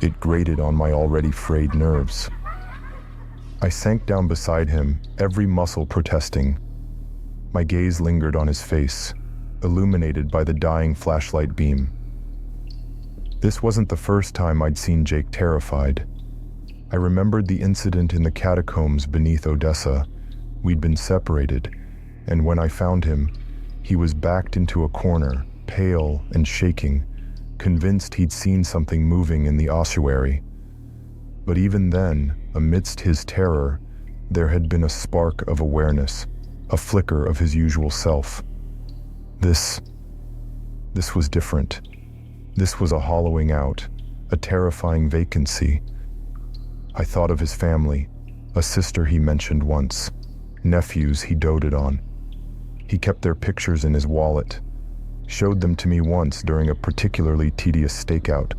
[SPEAKER 1] It grated on my already frayed nerves. I sank down beside him, every muscle protesting. My gaze lingered on his face, illuminated by the dying flashlight beam. This wasn't the first time I'd seen Jake terrified. I remembered the incident in the catacombs beneath Odessa. We'd been separated, and when I found him, he was backed into a corner, pale and shaking, convinced he'd seen something moving in the ossuary. But even then, amidst his terror, there had been a spark of awareness, a flicker of his usual self. This was different. This was a hollowing out, a terrifying vacancy. I thought of his family, a sister he mentioned once, nephews he doted on. He kept their pictures in his wallet, showed them to me once during a particularly tedious stakeout,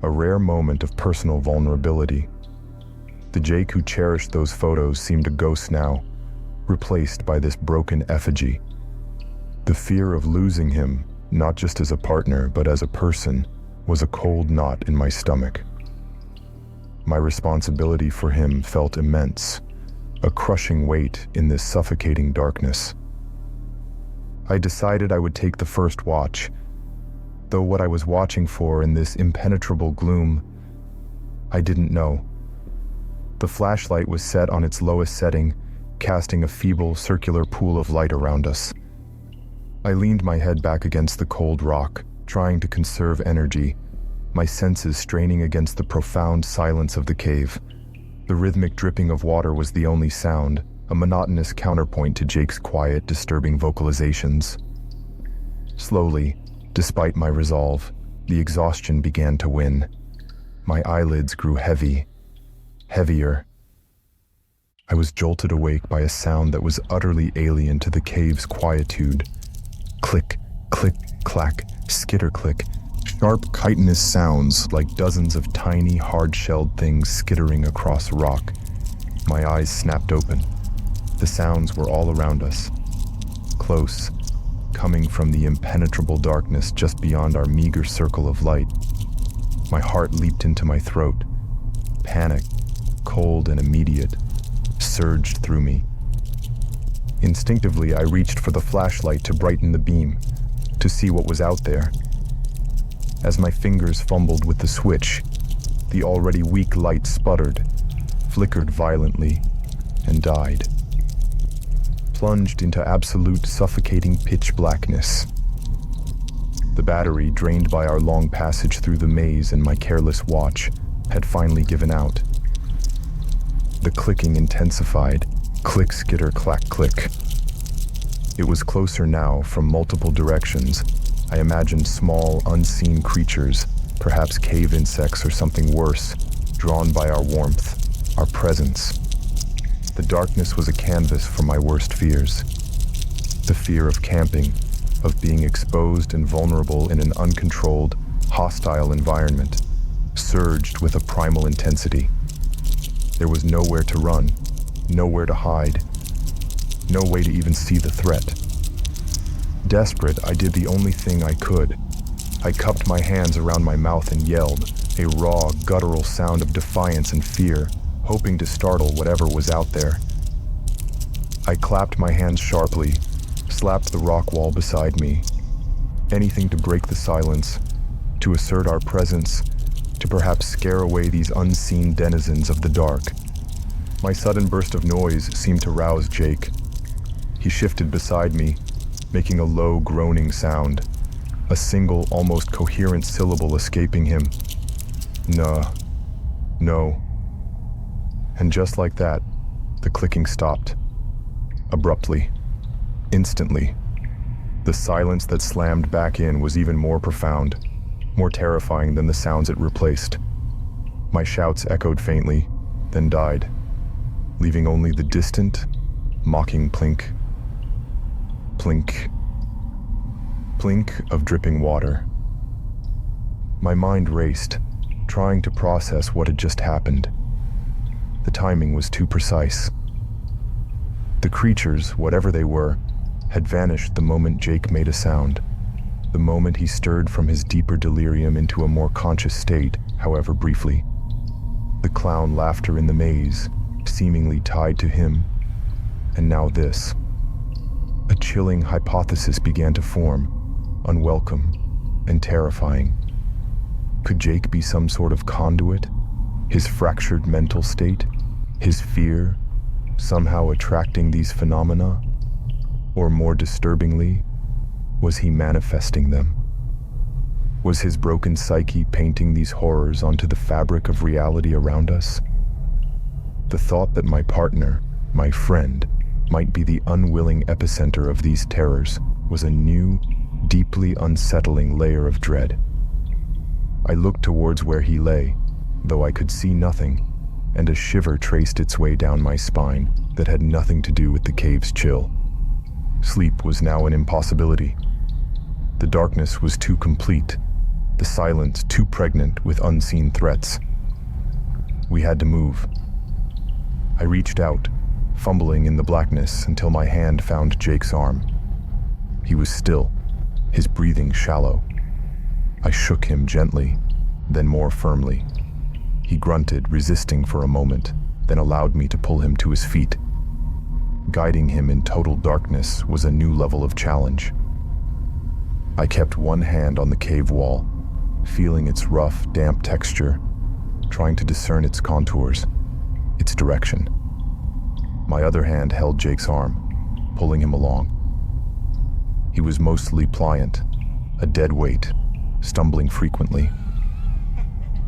[SPEAKER 1] a rare moment of personal vulnerability. The Jake who cherished those photos seemed a ghost now, replaced by this broken effigy. The fear of losing him, not just as a partner but as a person, was a cold knot in my stomach. My responsibility for him felt immense, a crushing weight in this suffocating darkness. I decided I would take the first watch, though what I was watching for in this impenetrable gloom, I didn't know. The flashlight was set on its lowest setting, casting a feeble, circular pool of light around us. I leaned my head back against the cold rock, trying to conserve energy, my senses straining against the profound silence of the cave. The rhythmic dripping of water was the only sound, a monotonous counterpoint to Jake's quiet, disturbing vocalizations. Slowly, despite my resolve, the exhaustion began to win. My eyelids grew heavy, heavier. I was jolted awake by a sound that was utterly alien to the cave's quietude. Click, click, clack, skitter click, sharp chitinous sounds like dozens of tiny, hard-shelled things skittering across rock. My eyes snapped open. The sounds were all around us, close, coming from the impenetrable darkness just beyond our meager circle of light. My heart leaped into my throat. Panic, cold and immediate, surged through me. Instinctively, I reached for the flashlight to brighten the beam, to see what was out there. As my fingers fumbled with the switch, the already weak light sputtered, flickered violently, and died. Plunged into absolute suffocating pitch blackness. The battery, drained by our long passage through the maze and my careless watch, had finally given out. The clicking intensified, click, skitter, clack, click. It was closer now from multiple directions. I imagined small, unseen creatures, perhaps cave insects or something worse, drawn by our warmth, our presence. The darkness was a canvas for my worst fears. The fear of camping, of being exposed and vulnerable in an uncontrolled, hostile environment, surged with a primal intensity. There was nowhere to run, nowhere to hide, no way to even see the threat. Desperate, I did the only thing I could. I cupped my hands around my mouth and yelled, a raw, guttural sound of defiance and fear, hoping to startle whatever was out there. I clapped my hands sharply, slapped the rock wall beside me. Anything to break the silence, to assert our presence, to perhaps scare away these unseen denizens of the dark. My sudden burst of noise seemed to rouse Jake. He shifted beside me, making a low, groaning sound, a single, almost coherent syllable escaping him. No. And just like that, the clicking stopped. Abruptly. Instantly. The silence that slammed back in was even more profound, more terrifying than the sounds it replaced. My shouts echoed faintly, then died, leaving only the distant, mocking plink. Plink. Plink of dripping water. My mind raced, trying to process what had just happened. The timing was too precise. The creatures, whatever they were, had vanished the moment Jake made a sound. The moment he stirred from his deeper delirium into a more conscious state, however briefly. The clown laughter in the maze, seemingly tied to him. And now this. A chilling hypothesis began to form, unwelcome and terrifying. Could Jake be some sort of conduit? His fractured mental state? His fear? Somehow attracting these phenomena? Or more disturbingly, was he manifesting them? Was his broken psyche painting these horrors onto the fabric of reality around us? The thought that my partner, my friend, might be the unwilling epicenter of these terrors was a new, deeply unsettling layer of dread. I looked towards where he lay, though I could see nothing, and a shiver traced its way down my spine that had nothing to do with the cave's chill. Sleep was now an impossibility. The darkness was too complete, the silence too pregnant with unseen threats. We had to move. I reached out, fumbling in the blackness until my hand found Jake's arm. He was still, his breathing shallow. I shook him gently, then more firmly. He grunted, resisting for a moment, then allowed me to pull him to his feet. Guiding him in total darkness was a new level of challenge. I kept one hand on the cave wall, feeling its rough, damp texture, trying to discern its contours, its direction. My other hand held Jake's arm, pulling him along. He was mostly pliant, a dead weight, stumbling frequently.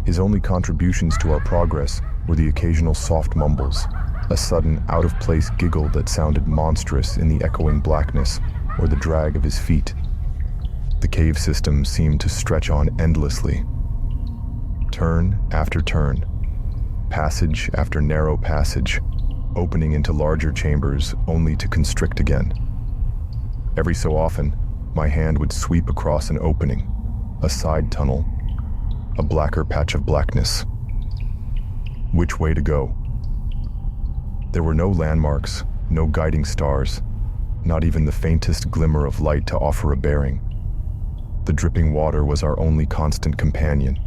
[SPEAKER 1] His only contributions to our progress were the occasional soft mumbles, a sudden out-of-place giggle that sounded monstrous in the echoing blackness, or the drag of his feet. The cave system seemed to stretch on endlessly. Turn after turn, passage after narrow passage, opening into larger chambers only to constrict again. Every so often, my hand would sweep across an opening, a side tunnel, a blacker patch of blackness. Which way to go? There were no landmarks, no guiding stars, not even the faintest glimmer of light to offer a bearing. The dripping water was our only constant companion,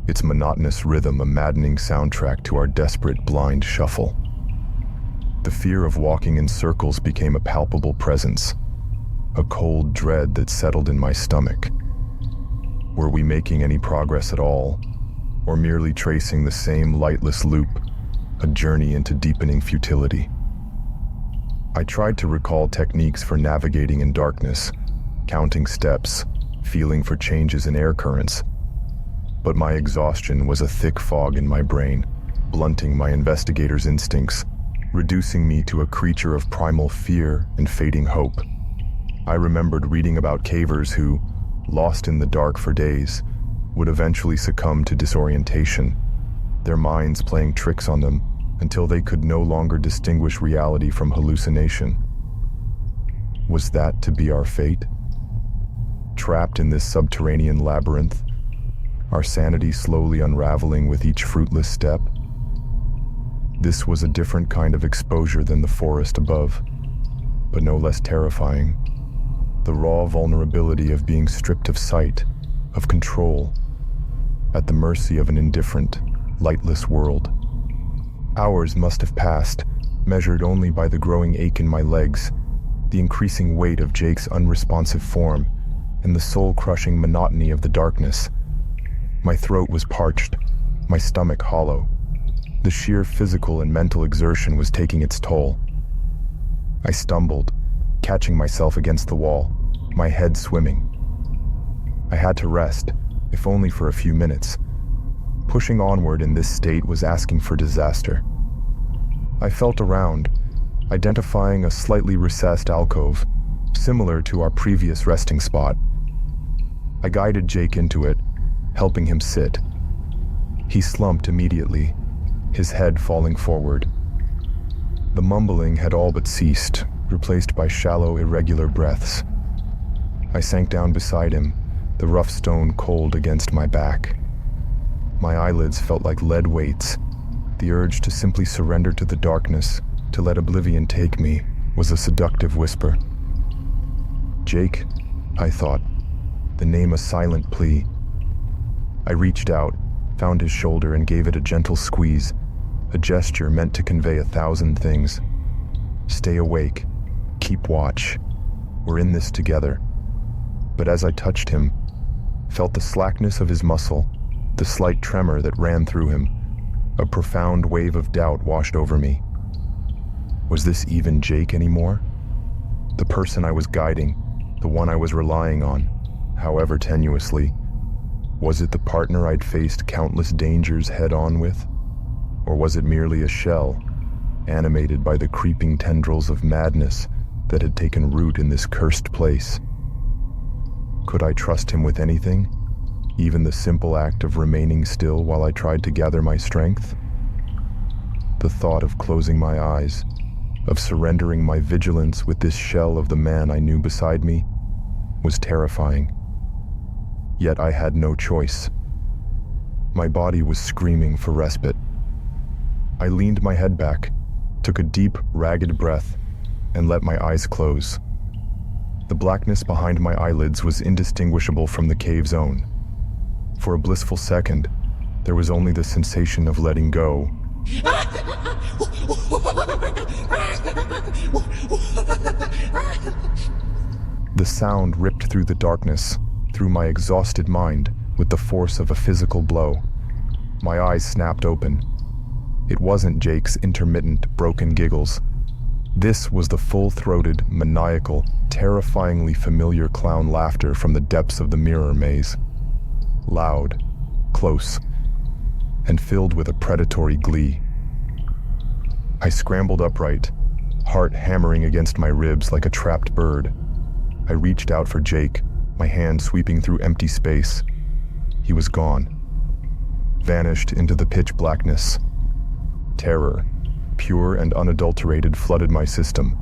[SPEAKER 1] its monotonous rhythm a maddening soundtrack to our desperate blind shuffle. The fear of walking in circles became a palpable presence, a cold dread that settled in my stomach. Were we making any progress at all, or merely tracing the same lightless loop, a journey into deepening futility? I tried to recall techniques for navigating in darkness, counting steps, feeling for changes in air currents, but my exhaustion was a thick fog in my brain, blunting my investigator's instincts, reducing me to a creature of primal fear and fading hope. I remembered reading about cavers who, lost in the dark for days, would eventually succumb to disorientation, their minds playing tricks on them until they could no longer distinguish reality from hallucination. Was that to be our fate? Trapped in this subterranean labyrinth, our sanity slowly unraveling with each fruitless step? This was a different kind of exposure than the forest above, but no less terrifying. The raw vulnerability of being stripped of sight, of control, at the mercy of an indifferent, lightless world. Hours must have passed, measured only by the growing ache in my legs, the increasing weight of Jake's unresponsive form, and the soul-crushing monotony of the darkness. My throat was parched, my stomach hollow. The sheer physical and mental exertion was taking its toll. I stumbled, catching myself against the wall, my head swimming. I had to rest, if only for a few minutes. Pushing onward in this state was asking for disaster. I felt around, identifying a slightly recessed alcove, similar to our previous resting spot. I guided Jake into it, helping him sit. He slumped immediately, his head falling forward. The mumbling had all but ceased, replaced by shallow, irregular breaths. I sank down beside him, the rough stone cold against my back. My eyelids felt like lead weights, The urge to simply surrender to the darkness, to let oblivion take me, was a seductive whisper. Jake, I thought, the name a silent plea. I reached out, found his shoulder and gave it a gentle squeeze, a gesture meant to convey 1,000 things. Stay awake, keep watch, we're in this together. But as I touched him, felt the slackness of his muscle, the slight tremor that ran through him, a profound wave of doubt washed over me. Was this even Jake anymore? The person I was guiding, the one I was relying on, however tenuously. Was it the partner I'd faced countless dangers head-on with? Or was it merely a shell, animated by the creeping tendrils of madness that had taken root in this cursed place? Could I trust him with anything? Even the simple act of remaining still while I tried to gather my strength? The thought of closing my eyes, of surrendering my vigilance with this shell of the man I knew beside me, was terrifying. Yet I had no choice. My body was screaming for respite. I leaned my head back, took a deep, ragged breath, and let my eyes close. The blackness behind my eyelids was indistinguishable from the cave zone. For a blissful second, there was only the sensation of letting go. The sound ripped through the darkness, through my exhausted mind, with the force of a physical blow. My eyes snapped open. It wasn't Jake's intermittent, broken giggles. This was the full-throated, maniacal, terrifyingly familiar clown laughter from the depths of the mirror maze. Loud, close, and filled with a predatory glee. I scrambled upright, heart hammering against my ribs like a trapped bird. I reached out for Jake, my hand sweeping through empty space. He was gone, vanished into the pitch blackness. Terror, pure and unadulterated, flooded my system.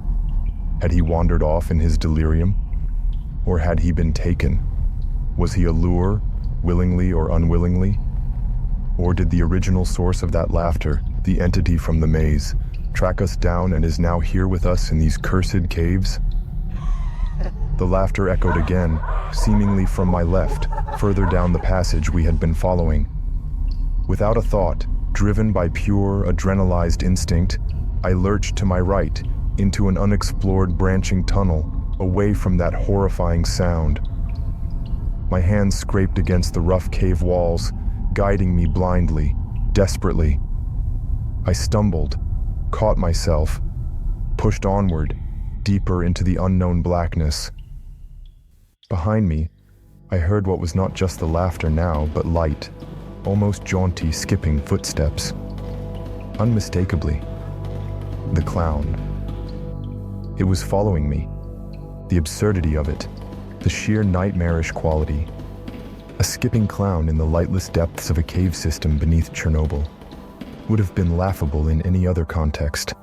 [SPEAKER 1] Had he wandered off in his delirium? Or had he been taken? Was he a lure, willingly or unwillingly? Or did the original source of that laughter, the entity from the maze, track us down and is now here with us in these cursed caves? The laughter echoed again, seemingly from my left, further down the passage we had been following. Without a thought, driven by pure, adrenalized instinct, I lurched to my right, into an unexplored branching tunnel, away from that horrifying sound. My hands scraped against the rough cave walls, guiding me blindly, desperately. I stumbled, caught myself, pushed onward, deeper into the unknown blackness. Behind me, I heard what was not just the laughter now, but light, almost jaunty, skipping footsteps. Unmistakably, the clown. It was following me. The absurdity of it, the sheer nightmarish quality. A skipping clown in the lightless depths of a cave system beneath Chernobyl would have been laughable in any other context.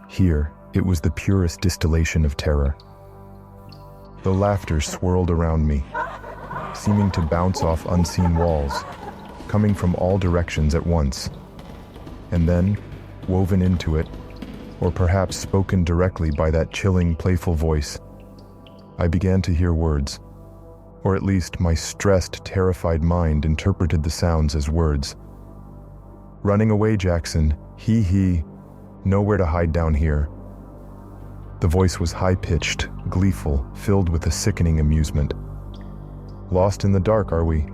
[SPEAKER 1] Here, it was the purest distillation of terror. The laughter swirled around me, seeming to bounce off unseen walls, coming from all directions at once. And then, woven into it, or perhaps spoken directly by that chilling, playful voice, I began to hear words. Or at least my stressed, terrified mind interpreted the sounds as words. Running away, Jaxon. He. Nowhere to hide down here. The voice was high-pitched, gleeful, filled with a sickening amusement. Lost in the dark, are we?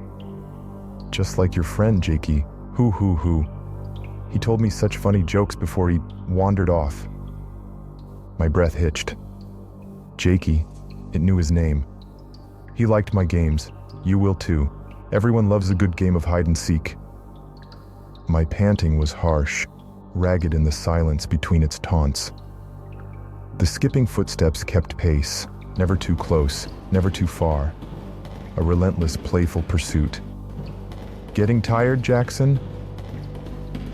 [SPEAKER 1] Just like your friend, Jakey. Hoo. He told me such funny jokes before he wandered off. My breath hitched. Jakey. It knew his name. He liked my games. You will too. Everyone loves a good game of hide and seek. My panting was harsh, ragged in the silence between its taunts. The skipping footsteps kept pace, never too close, never too far. A relentless, playful pursuit. Getting tired, Jaxon?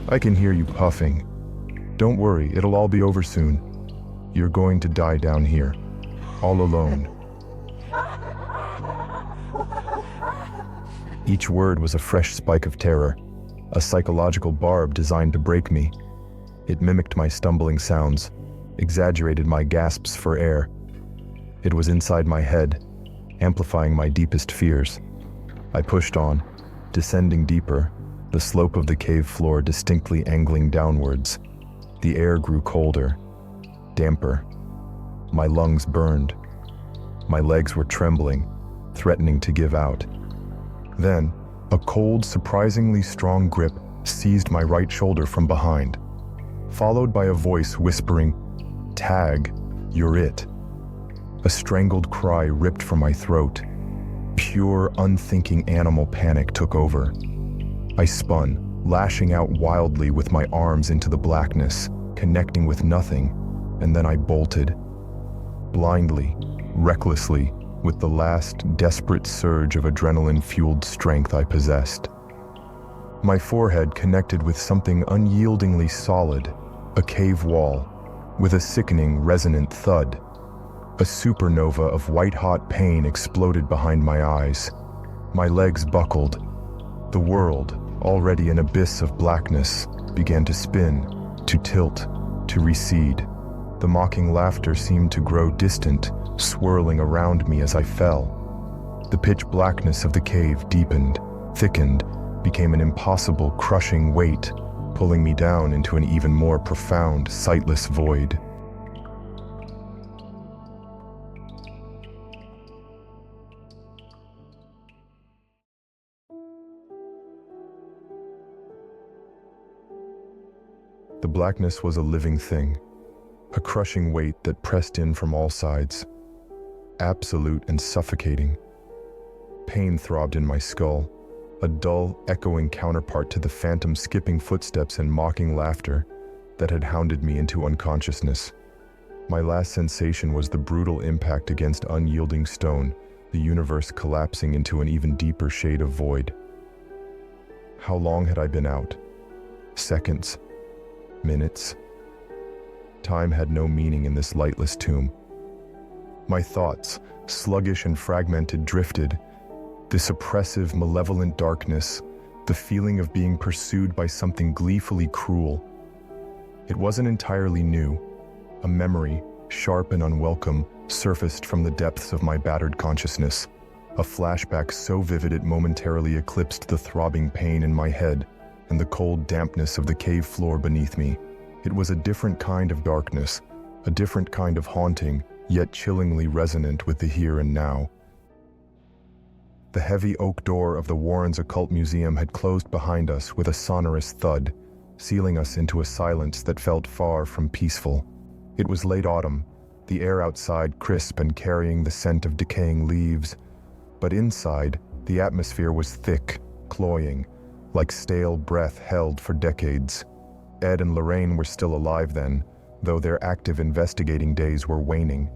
[SPEAKER 1] I can hear you puffing. Don't worry, it'll all be over soon. You're going to die down here, all alone. Each word was a fresh spike of terror, a psychological barb designed to break me. It mimicked my stumbling sounds, exaggerated my gasps for air. It was inside my head, amplifying my deepest fears. I pushed on, descending deeper, the slope of the cave floor distinctly angling downwards. The air grew colder, damper. My lungs burned. My legs were trembling, threatening to give out. Then, a cold, surprisingly strong grip seized my right shoulder from behind, followed by a voice whispering, "Tag, you're it." A strangled cry ripped from my throat. Pure, unthinking animal panic took over. I spun, lashing out wildly with my arms into the blackness, connecting with nothing, and then I bolted. Blindly, recklessly, with the last desperate surge of adrenaline-fueled strength I possessed. My forehead connected with something unyieldingly solid, a cave wall, with a sickening, resonant thud. A supernova of white-hot pain exploded behind my eyes. My legs buckled. The world, already an abyss of blackness, began to spin, to tilt, to recede. The mocking laughter seemed to grow distant, swirling around me as I fell. The pitch blackness of the cave deepened, thickened, became an impossible, crushing weight, pulling me down into an even more profound, sightless void. The blackness was a living thing, a crushing weight that pressed in from all sides, absolute and suffocating. Pain throbbed in my skull, a dull, echoing counterpart to the phantom skipping footsteps and mocking laughter that had hounded me into unconsciousness. My last sensation was the brutal impact against unyielding stone, the universe collapsing into an even deeper shade of void. How long had I been out? Seconds? Minutes? Time had no meaning in this lightless tomb. My thoughts, sluggish and fragmented, drifted. This oppressive, malevolent darkness, the feeling of being pursued by something gleefully cruel. It wasn't entirely new. A memory, sharp and unwelcome, surfaced from the depths of my battered consciousness. A flashback so vivid it momentarily eclipsed the throbbing pain in my head and the cold dampness of the cave floor beneath me. It was a different kind of darkness, a different kind of haunting, yet chillingly resonant with the here and now. The heavy oak door of the Warrens Occult Museum had closed behind us with a sonorous thud, sealing us into a silence that felt far from peaceful. It was late autumn, the air outside crisp and carrying the scent of decaying leaves, but inside, the atmosphere was thick, cloying, like stale breath held for decades. Ed and Lorraine were still alive then, though their active investigating days were waning.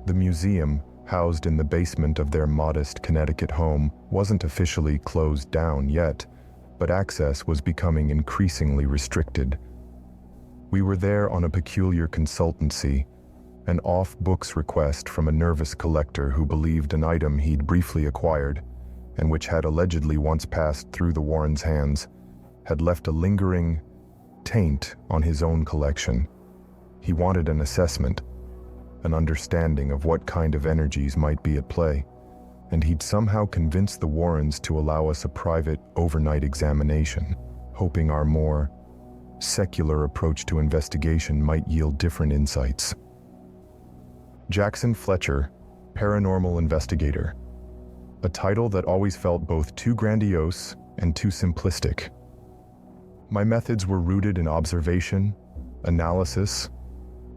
[SPEAKER 1] The museum, housed in the basement of their modest Connecticut home, wasn't officially closed down yet, but access was becoming increasingly restricted. We were there on a peculiar consultancy, an off-books request from a nervous collector who believed an item he'd briefly acquired, and which had allegedly once passed through the Warrens' hands, had left a lingering taint on his own collection. He wanted an assessment, an understanding of what kind of energies might be at play, and he'd somehow convinced the Warrens to allow us a private, overnight examination, hoping our more secular approach to investigation might yield different insights. Jaxon Fletcher, paranormal investigator. A title that always felt both too grandiose and too simplistic. My methods were rooted in observation, analysis,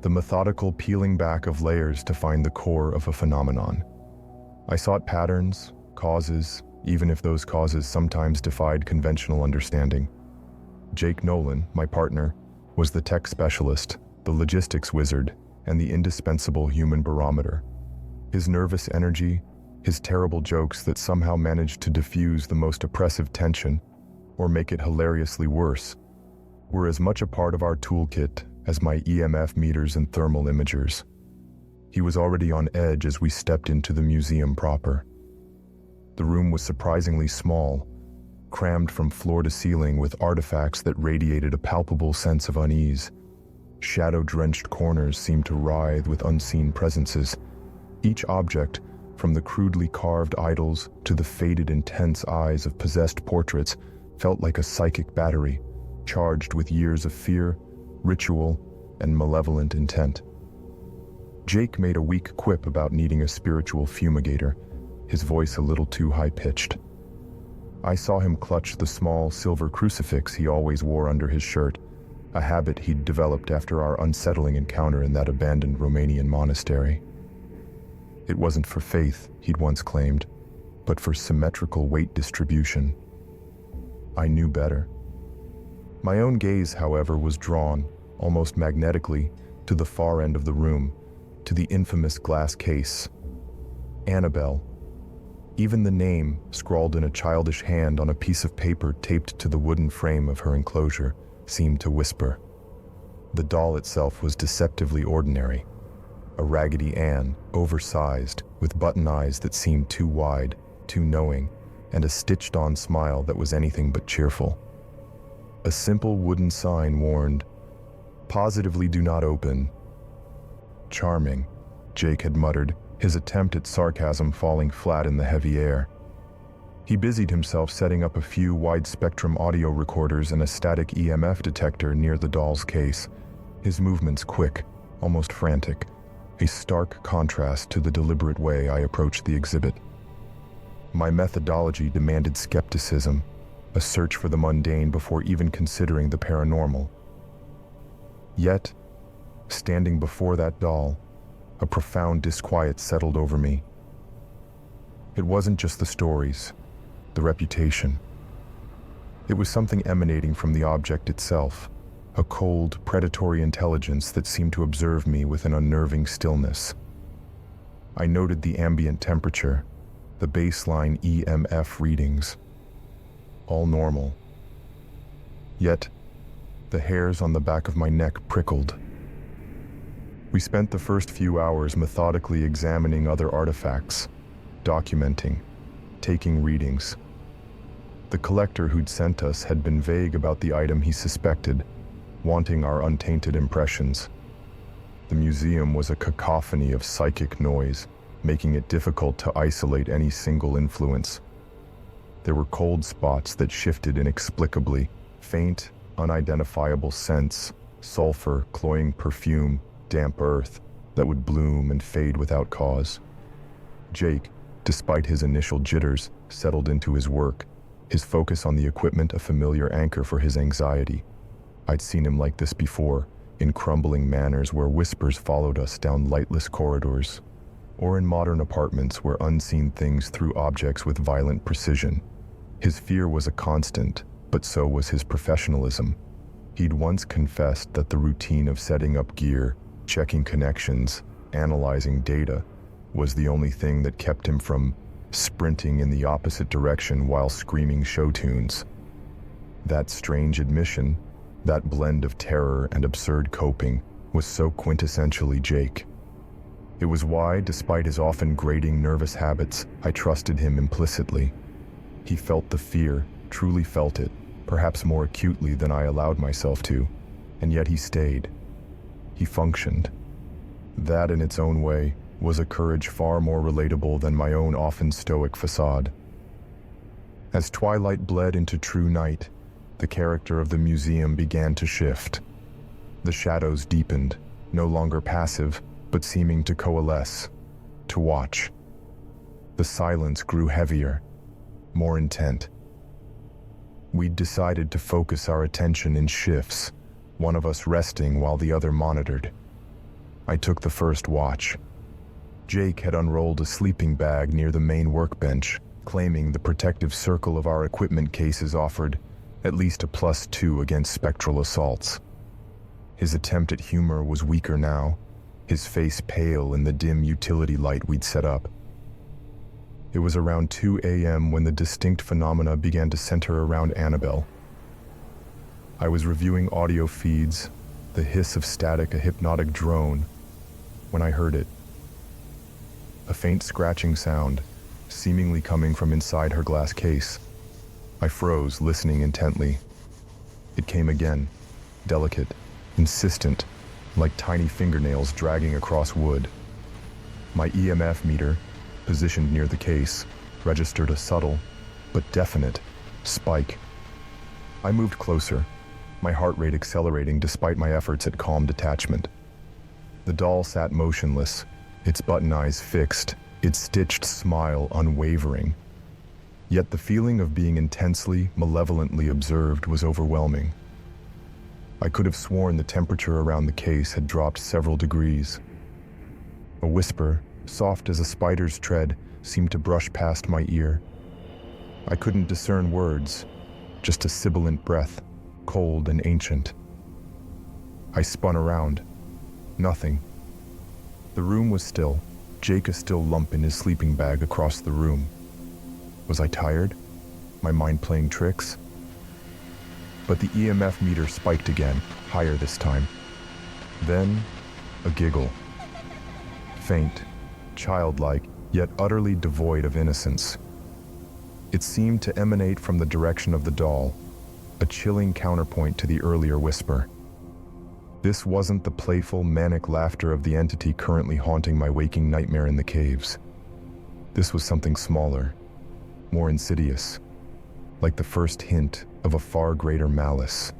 [SPEAKER 1] the methodical peeling back of layers to find the core of a phenomenon. I sought patterns, causes, even if those causes sometimes defied conventional understanding. Jake Nolan, my partner, was the tech specialist, the logistics wizard, and the indispensable human barometer. His nervous energy, his terrible jokes that somehow managed to diffuse the most oppressive tension, or make it hilariously worse, were as much a part of our toolkit as my EMF meters and thermal imagers. He was already on edge as we stepped into the museum proper. The room was surprisingly small, crammed from floor to ceiling with artifacts that radiated a palpable sense of unease. Shadow-drenched corners seemed to writhe with unseen presences. Each object, from the crudely carved idols to the faded, intense eyes of possessed portraits, felt like a psychic battery, charged with years of fear, ritual, and malevolent intent. Jake made a weak quip about needing a spiritual fumigator, his voice a little too high-pitched. I saw him clutch the small silver crucifix he always wore under his shirt, a habit he'd developed after our unsettling encounter in that abandoned Romanian monastery. It wasn't for faith, he'd once claimed, but for symmetrical weight distribution. I knew better. My own gaze, however, was drawn, almost magnetically, to the far end of the room, to the infamous glass case. Annabelle. Even the name, scrawled in a childish hand on a piece of paper taped to the wooden frame of her enclosure, seemed to whisper. The doll itself was deceptively ordinary. A Raggedy Ann, oversized, with button eyes that seemed too wide, too knowing, and a stitched-on smile that was anything but cheerful. A simple wooden sign warned, "Positively do not open." Charming, Jake had muttered, his attempt at sarcasm falling flat in the heavy air. He busied himself setting up a few wide-spectrum audio recorders and a static EMF detector near the doll's case, his movements quick, almost frantic, a stark contrast to the deliberate way I approached the exhibit. My methodology demanded skepticism, a search for the mundane before even considering the paranormal. Yet, standing before that doll, a profound disquiet settled over me. It wasn't just the stories, the reputation. It was something emanating from the object itself, a cold, predatory intelligence that seemed to observe me with an unnerving stillness. I noted the ambient temperature, the baseline EMF readings. All normal. Yet, the hairs on the back of my neck prickled. We spent the first few hours methodically examining other artifacts, documenting, taking readings. The collector who'd sent us had been vague about the item he suspected, wanting our untainted impressions. The museum was a cacophony of psychic noise, making it difficult to isolate any single influence. There were cold spots that shifted inexplicably, faint, unidentifiable scents, sulfur, cloying perfume, damp earth that would bloom and fade without cause. Jake, despite his initial jitters, settled into his work, his focus on the equipment a familiar anchor for his anxiety. I'd seen him like this before, in crumbling manors where whispers followed us down lightless corridors, or in modern apartments where unseen things threw objects with violent precision. His fear was a constant, but so was his professionalism. He'd once confessed that the routine of setting up gear, checking connections, analyzing data, was the only thing that kept him from sprinting in the opposite direction while screaming show tunes. That strange admission, that blend of terror and absurd coping, was so quintessentially Jake. It was why, despite his often grating nervous habits, I trusted him implicitly. He felt the fear, truly felt it, perhaps more acutely than I allowed myself to, and yet he stayed. He functioned. That, in its own way, was a courage far more relatable than my own often stoic facade. As twilight bled into true night, the character of the museum began to shift. The shadows deepened, no longer passive, but seeming to coalesce, to watch. The silence grew heavier, more intent. We'd decided to focus our attention in shifts, one of us resting while the other monitored. I took the first watch. Jake had unrolled a sleeping bag near the main workbench, claiming the protective circle of our equipment cases offered at least a +2 against spectral assaults. His attempt at humor was weaker now, his face pale in the dim utility light we'd set up. It was around 2 a.m. when the distinct phenomena began to center around Annabelle. I was reviewing audio feeds, the hiss of static a hypnotic drone, when I heard it. A faint scratching sound, seemingly coming from inside her glass case. I froze, listening intently. It came again, delicate, insistent, like tiny fingernails dragging across wood. My EMF meter, positioned near the case, registered a subtle, but definite, spike. I moved closer, my heart rate accelerating despite my efforts at calm detachment. The doll sat motionless, its button eyes fixed, its stitched smile unwavering. Yet the feeling of being intensely, malevolently observed was overwhelming. I could have sworn the temperature around the case had dropped several degrees. A whisper, soft as a spider's tread, seemed to brush past my ear. I couldn't discern words, just a sibilant breath, cold and ancient. I spun around. Nothing. The room was still, Jake a still lump in his sleeping bag across the room. Was I tired? My mind playing tricks? But the EMF meter spiked again, higher this time. Then, a giggle. Faint, childlike, yet utterly devoid of innocence. It seemed to emanate from the direction of the doll, a chilling counterpoint to the earlier whisper. This wasn't the playful, manic laughter of the entity currently haunting my waking nightmare in the caves. This was something smaller, more insidious, like the first hint of a far greater malice.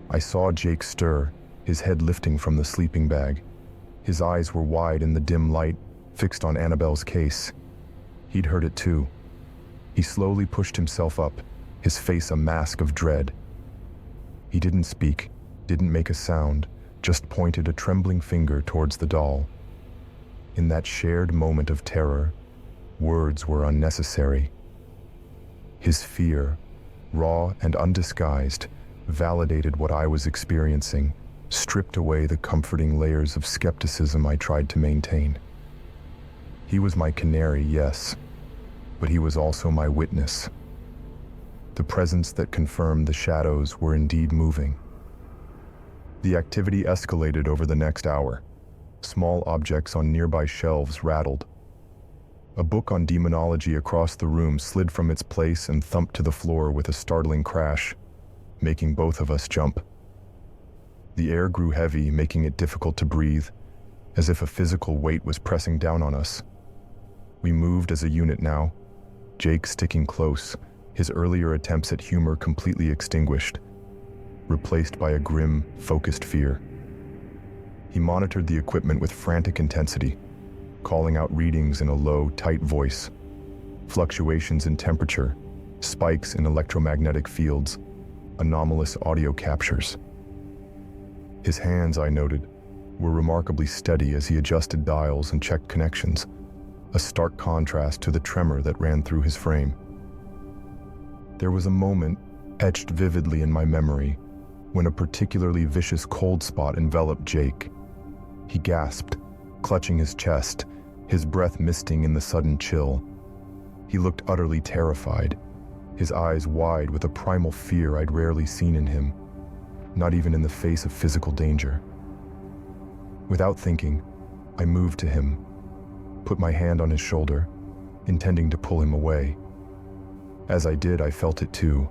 [SPEAKER 1] I saw Jake stir, his head lifting from the sleeping bag. His eyes were wide in the dim light, fixed on Annabelle's case. He'd heard it too. He slowly pushed himself up, his face a mask of dread. He didn't speak, didn't make a sound, just pointed a trembling finger towards the doll. In that shared moment of terror, words were unnecessary. His fear, raw and undisguised, validated what I was experiencing, stripped away the comforting layers of skepticism I tried to maintain. He was my canary, yes, but he was also my witness. The presence that confirmed the shadows were indeed moving. The activity escalated over the next hour. Small objects on nearby shelves rattled. A book on demonology across the room slid from its place and thumped to the floor with a startling crash, making both of us jump. The air grew heavy, making it difficult to breathe, as if a physical weight was pressing down on us. We moved as a unit now, Jake sticking close, his earlier attempts at humor completely extinguished, replaced by a grim, focused fear. He monitored the equipment with frantic intensity, calling out readings in a low, tight voice, fluctuations in temperature, spikes in electromagnetic fields, anomalous audio captures. His hands, I noted, were remarkably steady as he adjusted dials and checked connections, a stark contrast to the tremor that ran through his frame. There was a moment, etched vividly in my memory, when a particularly vicious cold spot enveloped Jake. He gasped, clutching his chest, his breath misting in the sudden chill. He looked utterly terrified, his eyes wide with a primal fear I'd rarely seen in him, not even in the face of physical danger. Without thinking, I moved to him, put my hand on his shoulder, intending to pull him away. As I did, I felt it too,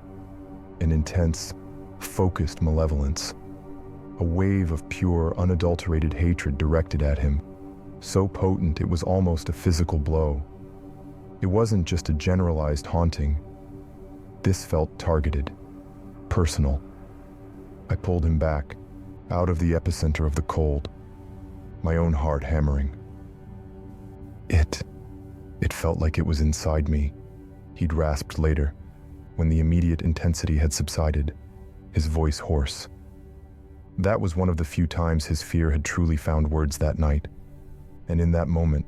[SPEAKER 1] an intense, focused malevolence, a wave of pure, unadulterated hatred directed at him, so potent it was almost a physical blow. It wasn't just a generalized haunting. This felt targeted, personal. I pulled him back, out of the epicenter of the cold, my own heart hammering. It felt like it was inside me, he'd rasped later, when the immediate intensity had subsided, his voice hoarse. That was one of the few times his fear had truly found words that night. And in that moment,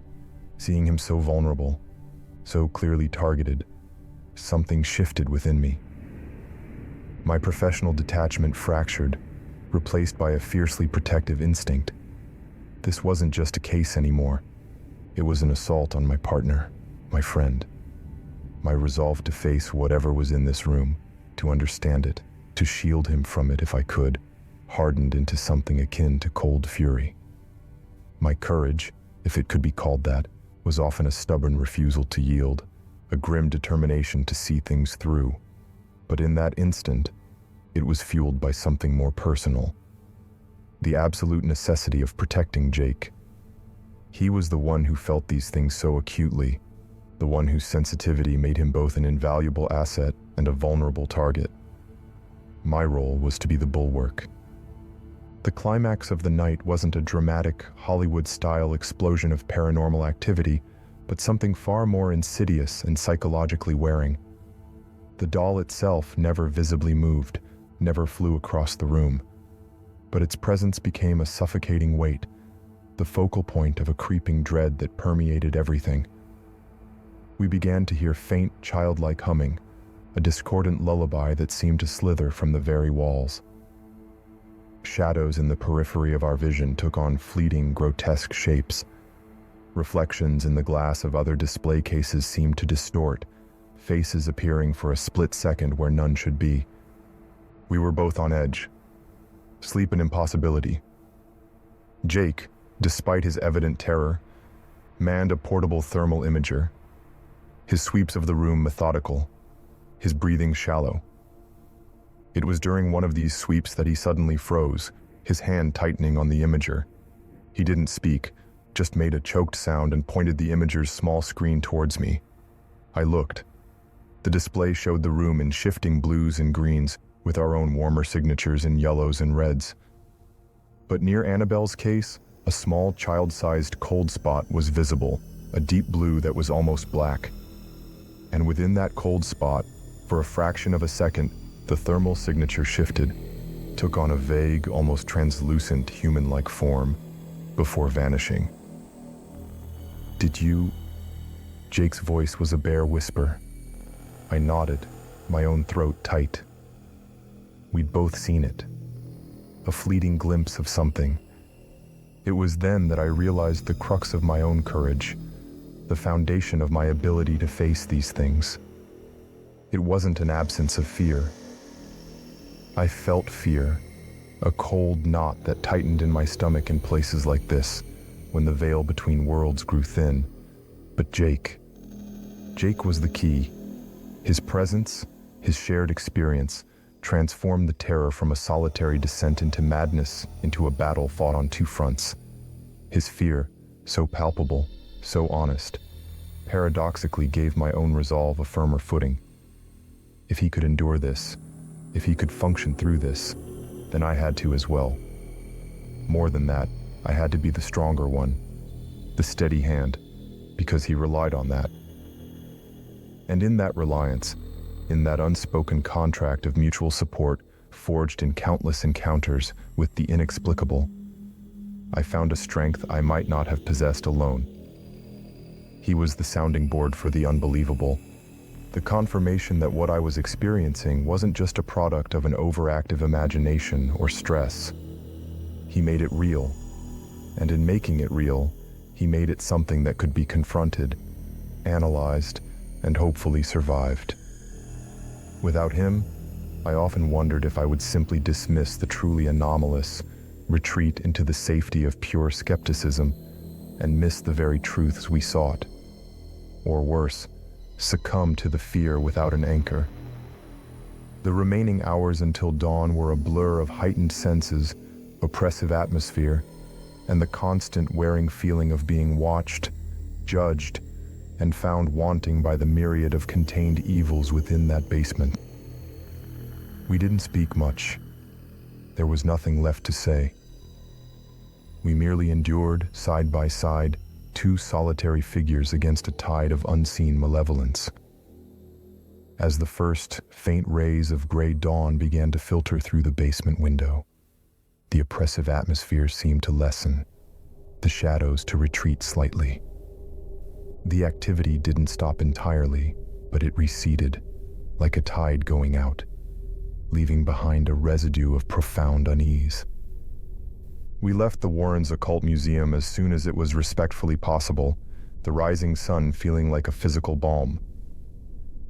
[SPEAKER 1] seeing him so vulnerable, so clearly targeted, something shifted within me. My professional detachment fractured, replaced by a fiercely protective instinct. This wasn't just a case anymore. It was an assault on my partner, my friend. My resolve to face whatever was in this room, to understand it, to shield him from it if I could, hardened into something akin to cold fury. My courage, if it could be called that, was often a stubborn refusal to yield, a grim determination to see things through. But in that instant, it was fueled by something more personal. The absolute necessity of protecting Jake. He was the one who felt these things so acutely, the one whose sensitivity made him both an invaluable asset and a vulnerable target. My role was to be the bulwark. The climax of the night wasn't a dramatic, Hollywood-style explosion of paranormal activity, but something far more insidious and psychologically wearing. The doll itself never visibly moved, never flew across the room, but its presence became a suffocating weight, the focal point of a creeping dread that permeated everything. We began to hear faint, childlike humming, a discordant lullaby that seemed to slither from the very walls. Shadows in the periphery of our vision took on fleeting, grotesque shapes. Reflections in the glass of other display cases seemed to distort, faces appearing for a split second where none should be. We were both on edge. Sleep an impossibility. Jake, despite his evident terror, manned a portable thermal imager, his sweeps of the room methodical, his breathing shallow. It was during one of these sweeps that he suddenly froze, his hand tightening on the imager. He didn't speak, just made a choked sound and pointed the imager's small screen towards me. I looked. The display showed the room in shifting blues and greens, with our own warmer signatures in yellows and reds. But near Annabelle's case, a small child-sized cold spot was visible, a deep blue that was almost black. And within that cold spot, for a fraction of a second, the thermal signature shifted, took on a vague, almost translucent human-like form, before vanishing. "Did you?" Jake's voice was a bare whisper. I nodded, my own throat tight. We'd both seen it. A fleeting glimpse of something. It was then that I realized the crux of my own courage, the foundation of my ability to face these things. It wasn't an absence of fear. I felt fear, a cold knot that tightened in my stomach in places like this, when the veil between worlds grew thin. But Jake was the key. His presence, his shared experience, transformed the terror from a solitary descent into madness, into a battle fought on two fronts. His fear, so palpable, so honest, paradoxically gave my own resolve a firmer footing. If he could endure this, if he could function through this, then I had to as well. More than that, I had to be the stronger one, the steady hand, because he relied on that. And in that reliance, in that unspoken contract of mutual support forged in countless encounters with the inexplicable, I found a strength I might not have possessed alone. He was the sounding board for the unbelievable, the confirmation that what I was experiencing wasn't just a product of an overactive imagination or stress. He made it real, and in making it real, he made it something that could be confronted, analyzed, and hopefully survived. Without him, I often wondered if I would simply dismiss the truly anomalous, retreat into the safety of pure skepticism, and miss the very truths we sought. Or worse, succumb to the fear without an anchor. The remaining hours until dawn were a blur of heightened senses, oppressive atmosphere, and the constant wearing feeling of being watched, judged, and found wanting by the myriad of contained evils within that basement. We didn't speak much. There was nothing left to say. We merely endured, side by side, two solitary figures against a tide of unseen malevolence. As the first faint rays of gray dawn began to filter through the basement window, the oppressive atmosphere seemed to lessen, the shadows to retreat slightly. The activity didn't stop entirely, but it receded, like a tide going out, leaving behind a residue of profound unease. We left the Warrens' Occult Museum as soon as it was respectfully possible, the rising sun feeling like a physical balm.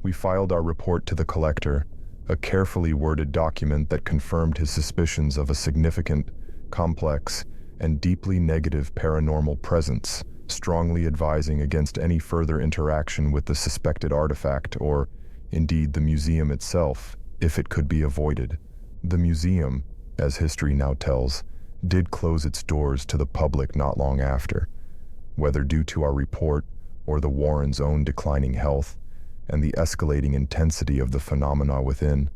[SPEAKER 1] We filed our report to the collector, a carefully worded document that confirmed his suspicions of a significant, complex, and deeply negative paranormal presence strongly advising against any further interaction with the suspected artifact or, indeed, the museum itself, if it could be avoided. The museum, as history now tells, did close its doors to the public not long after. Whether due to our report or the Warrens' own declining health and the escalating intensity of the phenomena within,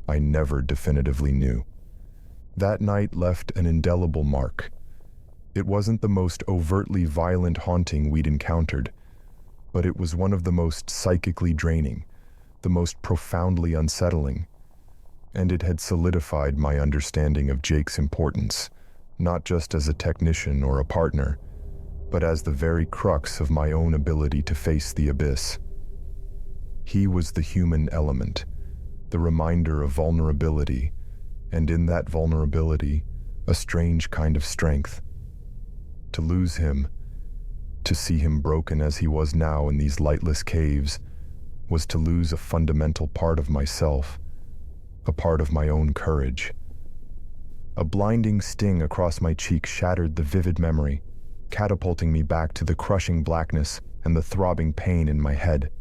[SPEAKER 1] I never definitively knew. That night left an indelible mark. It wasn't the most overtly violent haunting we'd encountered, but it was one of the most psychically draining, the most profoundly unsettling, and it had solidified my understanding of Jake's importance, not just as a technician or a partner, but as the very crux of my own ability to face the abyss. He was the human element, the reminder of vulnerability, and in that vulnerability, a strange kind of strength. To lose him, to see him broken as he was now in these lightless caves, was to lose a fundamental part of myself, a part of my own courage. A blinding sting across my cheek shattered the vivid memory, catapulting me back to the crushing blackness and the throbbing pain in my head.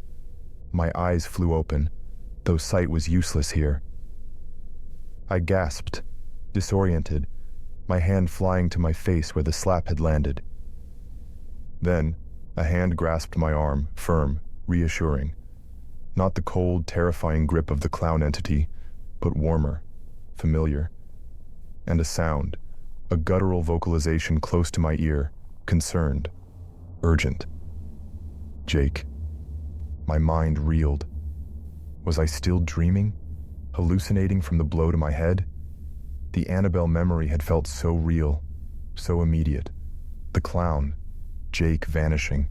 [SPEAKER 1] My eyes flew open, though sight was useless here. I gasped, disoriented, my hand flying to my face where the slap had landed. Then, a hand grasped my arm, firm, reassuring. Not the cold, terrifying grip of the clown entity, but warmer, familiar. And a sound, a guttural vocalization close to my ear, concerned, urgent. Jake. My mind reeled. Was I still dreaming, hallucinating from the blow to my head? The Annabelle memory had felt so real, so immediate. The clown, Jake, vanishing.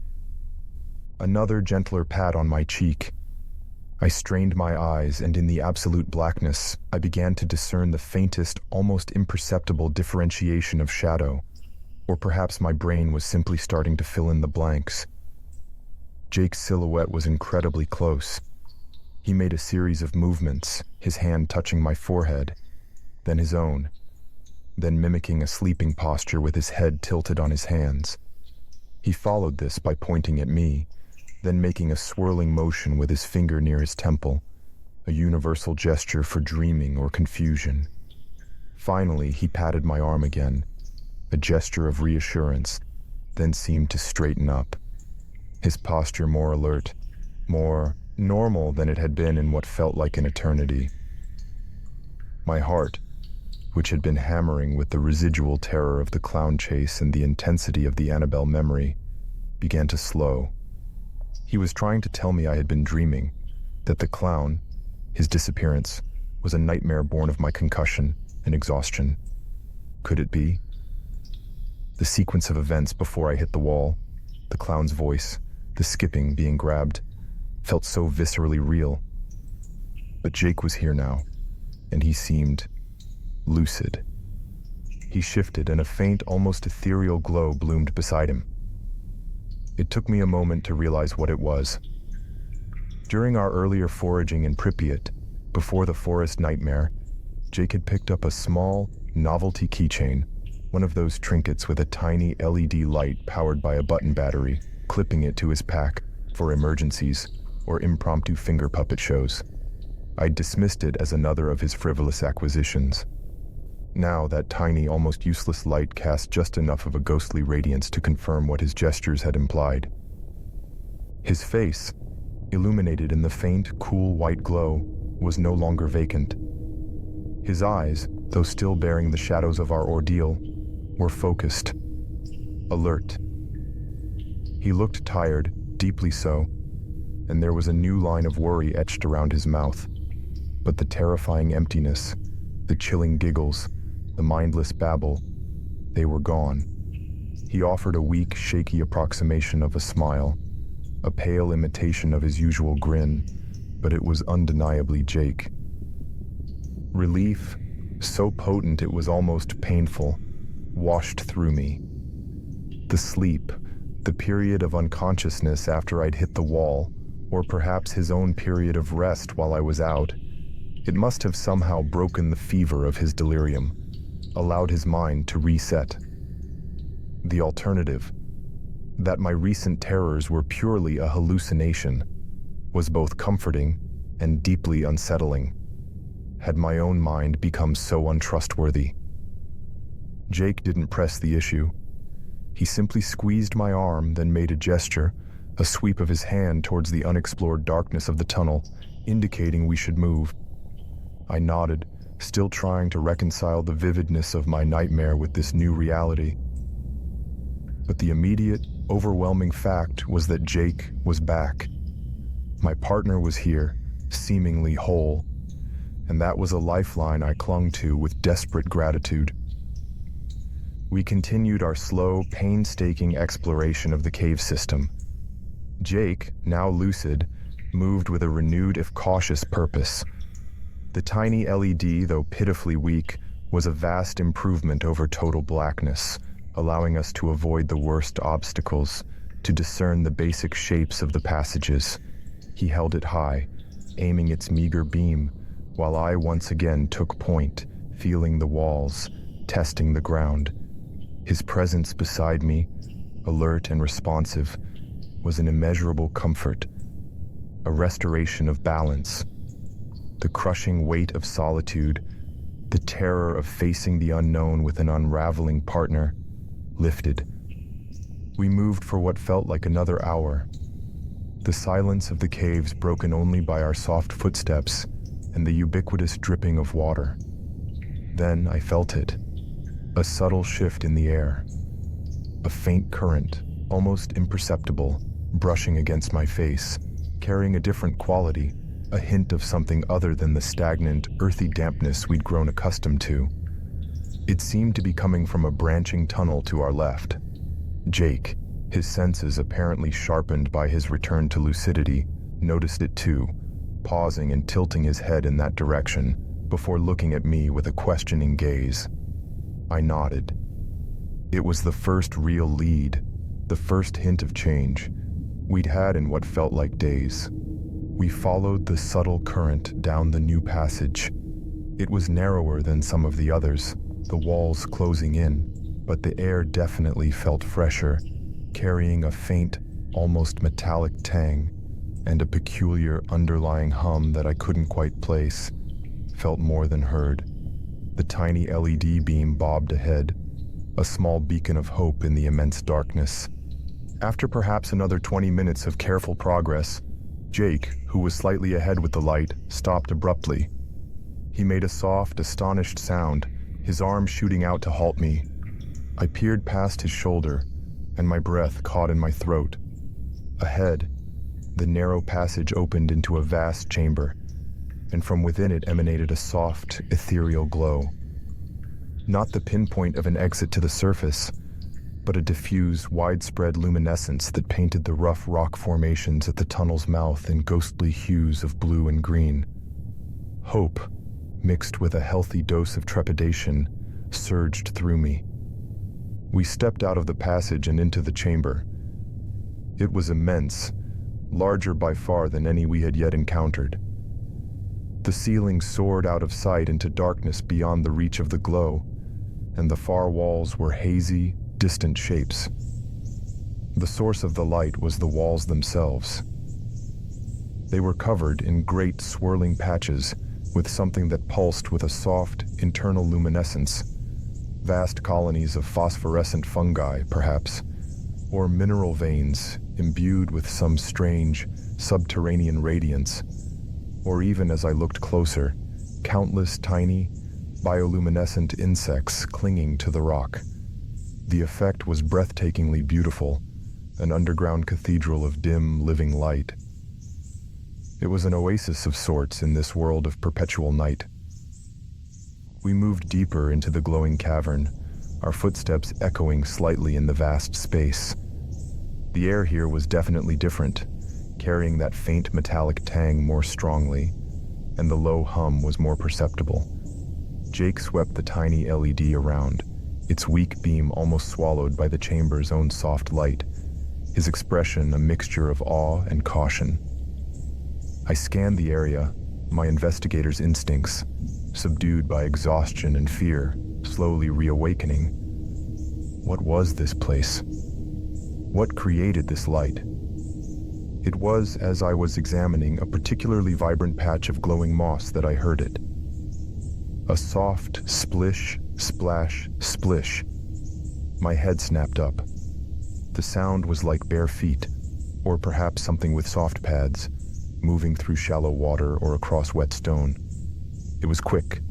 [SPEAKER 1] Another gentler pat on my cheek. I strained my eyes, and in the absolute blackness, I began to discern the faintest, almost imperceptible differentiation of shadow, or perhaps my brain was simply starting to fill in the blanks. Jake's silhouette was incredibly close. He made a series of movements, his hand touching my forehead, then his own, then mimicking a sleeping posture with his head tilted on his hands. He followed this by pointing at me, then making a swirling motion with his finger near his temple, a universal gesture for dreaming or confusion. Finally, he patted my arm again, a gesture of reassurance, then seemed to straighten up, his posture more alert, more normal than it had been in what felt like an eternity. My heart, which had been hammering with the residual terror of the clown chase and the intensity of the Annabelle memory, began to slow. He was trying to tell me I had been dreaming, that the clown, his disappearance, was a nightmare born of my concussion and exhaustion. Could it be? The sequence of events before I hit the wall, the clown's voice, the skipping, being grabbed, felt so viscerally real. But Jake was here now, and he seemed lucid. He shifted, and a faint, almost ethereal glow bloomed beside him. It took me a moment to realize what it was. During our earlier foraging in Pripyat, before the forest nightmare, Jake had picked up a small, novelty keychain, one of those trinkets with a tiny LED light powered by a button battery, clipping it to his pack for emergencies or impromptu finger puppet shows. I dismissed it as another of his frivolous acquisitions. Now that tiny, almost useless light cast just enough of a ghostly radiance to confirm what his gestures had implied. His face, illuminated in the faint, cool white glow, was no longer vacant. His eyes, though still bearing the shadows of our ordeal, were focused, alert. He looked tired, deeply so, and there was a new line of worry etched around his mouth. But the terrifying emptiness, the chilling giggles, the mindless babble, they were gone. He offered a weak, shaky approximation of a smile, a pale imitation of his usual grin, but it was undeniably Jake. Relief, so potent it was almost painful, washed through me. The sleep, the period of unconsciousness after I'd hit the wall, or perhaps his own period of rest while I was out, it must have somehow broken the fever of his delirium, allowed his mind to reset. The alternative, That my recent terrors were purely a hallucination was both comforting and deeply unsettling. Had my own mind become so untrustworthy? Jake didn't press the issue. He simply squeezed my arm, then made a gesture, a sweep of his hand towards the unexplored darkness of the tunnel, indicating we should move. I nodded, still trying to reconcile the vividness of my nightmare with this new reality. But the immediate, overwhelming fact was that Jake was back. My partner was here, seemingly whole, and that was a lifeline I clung to with desperate gratitude. We continued our slow, painstaking exploration of the cave system. Jake, now lucid, moved with a renewed if cautious purpose. The tiny LED, though pitifully weak, was a vast improvement over total blackness, allowing us to avoid the worst obstacles, to discern the basic shapes of the passages. He held it high, aiming its meager beam, while I once again took point, feeling the walls, testing the ground. His presence beside me, alert and responsive, was an immeasurable comfort, a restoration of balance. The crushing weight of solitude, the terror of facing the unknown with an unraveling partner, lifted. We moved for what felt like another hour. The silence of the caves broken only by our soft footsteps and the ubiquitous dripping of water. Then I felt it, a subtle shift in the air. A faint current, almost imperceptible, brushing against my face, carrying a different quality, a hint of something other than the stagnant, earthy dampness we'd grown accustomed to. It seemed to be coming from a branching tunnel to our left. Jake, his senses apparently sharpened by his return to lucidity, noticed it too, pausing and tilting his head in that direction before looking at me with a questioning gaze. I nodded. It was the first real lead, the first hint of change we'd had in what felt like days. We followed the subtle current down the new passage. It was narrower than some of the others, the walls closing in, but the air definitely felt fresher, carrying a faint, almost metallic tang, and a peculiar underlying hum that I couldn't quite place, felt more than heard. The tiny LED beam bobbed ahead, a small beacon of hope in the immense darkness. After perhaps another 20 minutes of careful progress, Jake, who was slightly ahead with the light, stopped abruptly. He made a soft, astonished sound, his arm shooting out to halt me. I peered past his shoulder, and my breath caught in my throat. Ahead, the narrow passage opened into a vast chamber, and from within it emanated a soft, ethereal glow. Not the pinpoint of an exit to the surface, but a diffuse, widespread luminescence that painted the rough rock formations at the tunnel's mouth in ghostly hues of blue and green. Hope, mixed with a healthy dose of trepidation, surged through me. We stepped out of the passage and into the chamber. It was immense, larger by far than any we had yet encountered. The ceiling soared out of sight into darkness beyond the reach of the glow, and the far walls were hazy, distant shapes. The source of the light was the walls themselves. They were covered in great swirling patches with something that pulsed with a soft, internal luminescence. Vast colonies of phosphorescent fungi, perhaps, or mineral veins imbued with some strange, subterranean radiance, or even, as I looked closer, countless tiny, bioluminescent insects clinging to the rock. The effect was breathtakingly beautiful, an underground cathedral of dim, living light. It was an oasis of sorts in this world of perpetual night. We moved deeper into the glowing cavern, our footsteps echoing slightly in the vast space. The air here was definitely different, carrying that faint metallic tang more strongly, and the low hum was more perceptible. Jake swept the tiny LED around, its weak beam almost swallowed by the chamber's own soft light, his expression a mixture of awe and caution. I scanned the area, my investigator's instincts, subdued by exhaustion and fear, slowly reawakening. What was this place? What created this light? It was, as I was examining a particularly vibrant patch of glowing moss, that I heard it. A soft splish, splash, splish. My head snapped up. The sound was like bare feet, or perhaps something with soft pads, moving through shallow water or across wet stone. It was quick,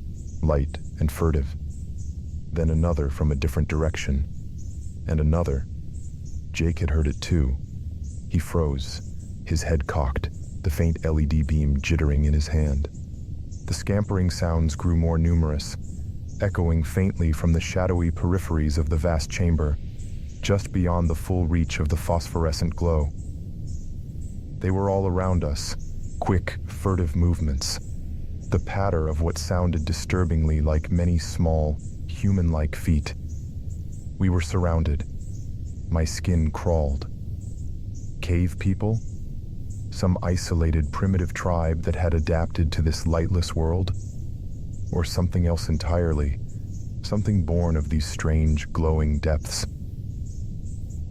[SPEAKER 1] light, and furtive. Then another from a different direction, and another. Jake had heard it too. He froze, his head cocked, the faint LED beam jittering in his hand. The scampering sounds grew more numerous, echoing faintly from the shadowy peripheries of the vast chamber, just beyond the full reach of the phosphorescent glow. They were all around us, quick, furtive movements, the patter of what sounded disturbingly like many small, human-like feet. We were surrounded. My skin crawled. Cave people? Some isolated primitive tribe that had adapted to this lightless world? Or something else entirely, something born of these strange, glowing depths?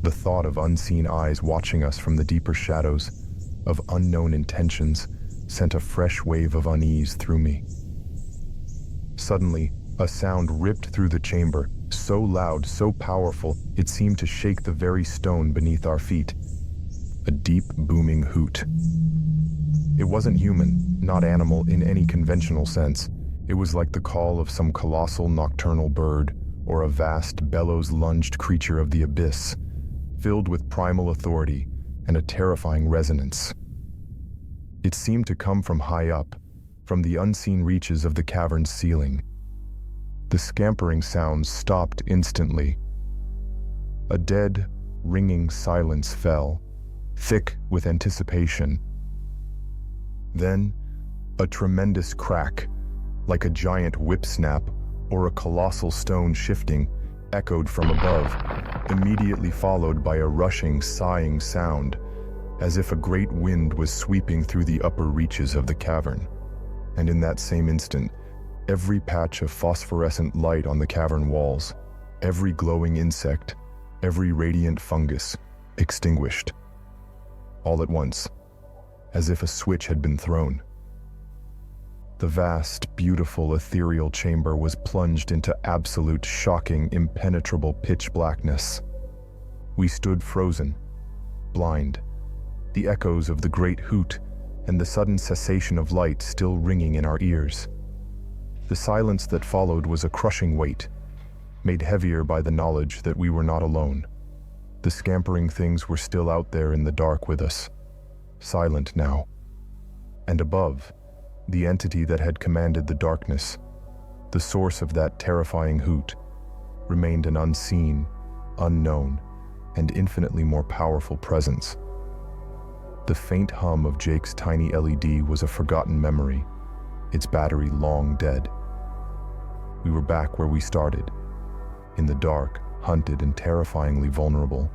[SPEAKER 1] The thought of unseen eyes watching us from the deeper shadows, of unknown intentions, sent a fresh wave of unease through me. Suddenly, a sound ripped through the chamber, so loud, so powerful, it seemed to shake the very stone beneath our feet. A deep, booming hoot. It wasn't human, not animal in any conventional sense. It was like the call of some colossal nocturnal bird, or a vast, bellows-lunged creature of the abyss, filled with primal authority and a terrifying resonance. It seemed to come from high up, from the unseen reaches of the cavern's ceiling. The scampering sounds stopped instantly. A dead, ringing silence fell, thick with anticipation. Then, a tremendous crack, like a giant whip snap or a colossal stone shifting, echoed from above, immediately followed by a rushing, sighing sound, as if a great wind was sweeping through the upper reaches of the cavern. And in that same instant, every patch of phosphorescent light on the cavern walls, every glowing insect, every radiant fungus, extinguished. All at once, as if a switch had been thrown. The vast, beautiful, ethereal chamber was plunged into absolute, shocking, impenetrable pitch blackness. We stood frozen, blind, the echoes of the great hoot and the sudden cessation of light still ringing in our ears. The silence that followed was a crushing weight, made heavier by the knowledge that we were not alone. The scampering things were still out there in the dark with us, silent now. And above, the entity that had commanded the darkness, the source of that terrifying hoot, remained an unseen, unknown, and infinitely more powerful presence. The faint hum of Jake's tiny LED was a forgotten memory, its battery long dead. We were back where we started, in the dark, hunted and terrifyingly vulnerable.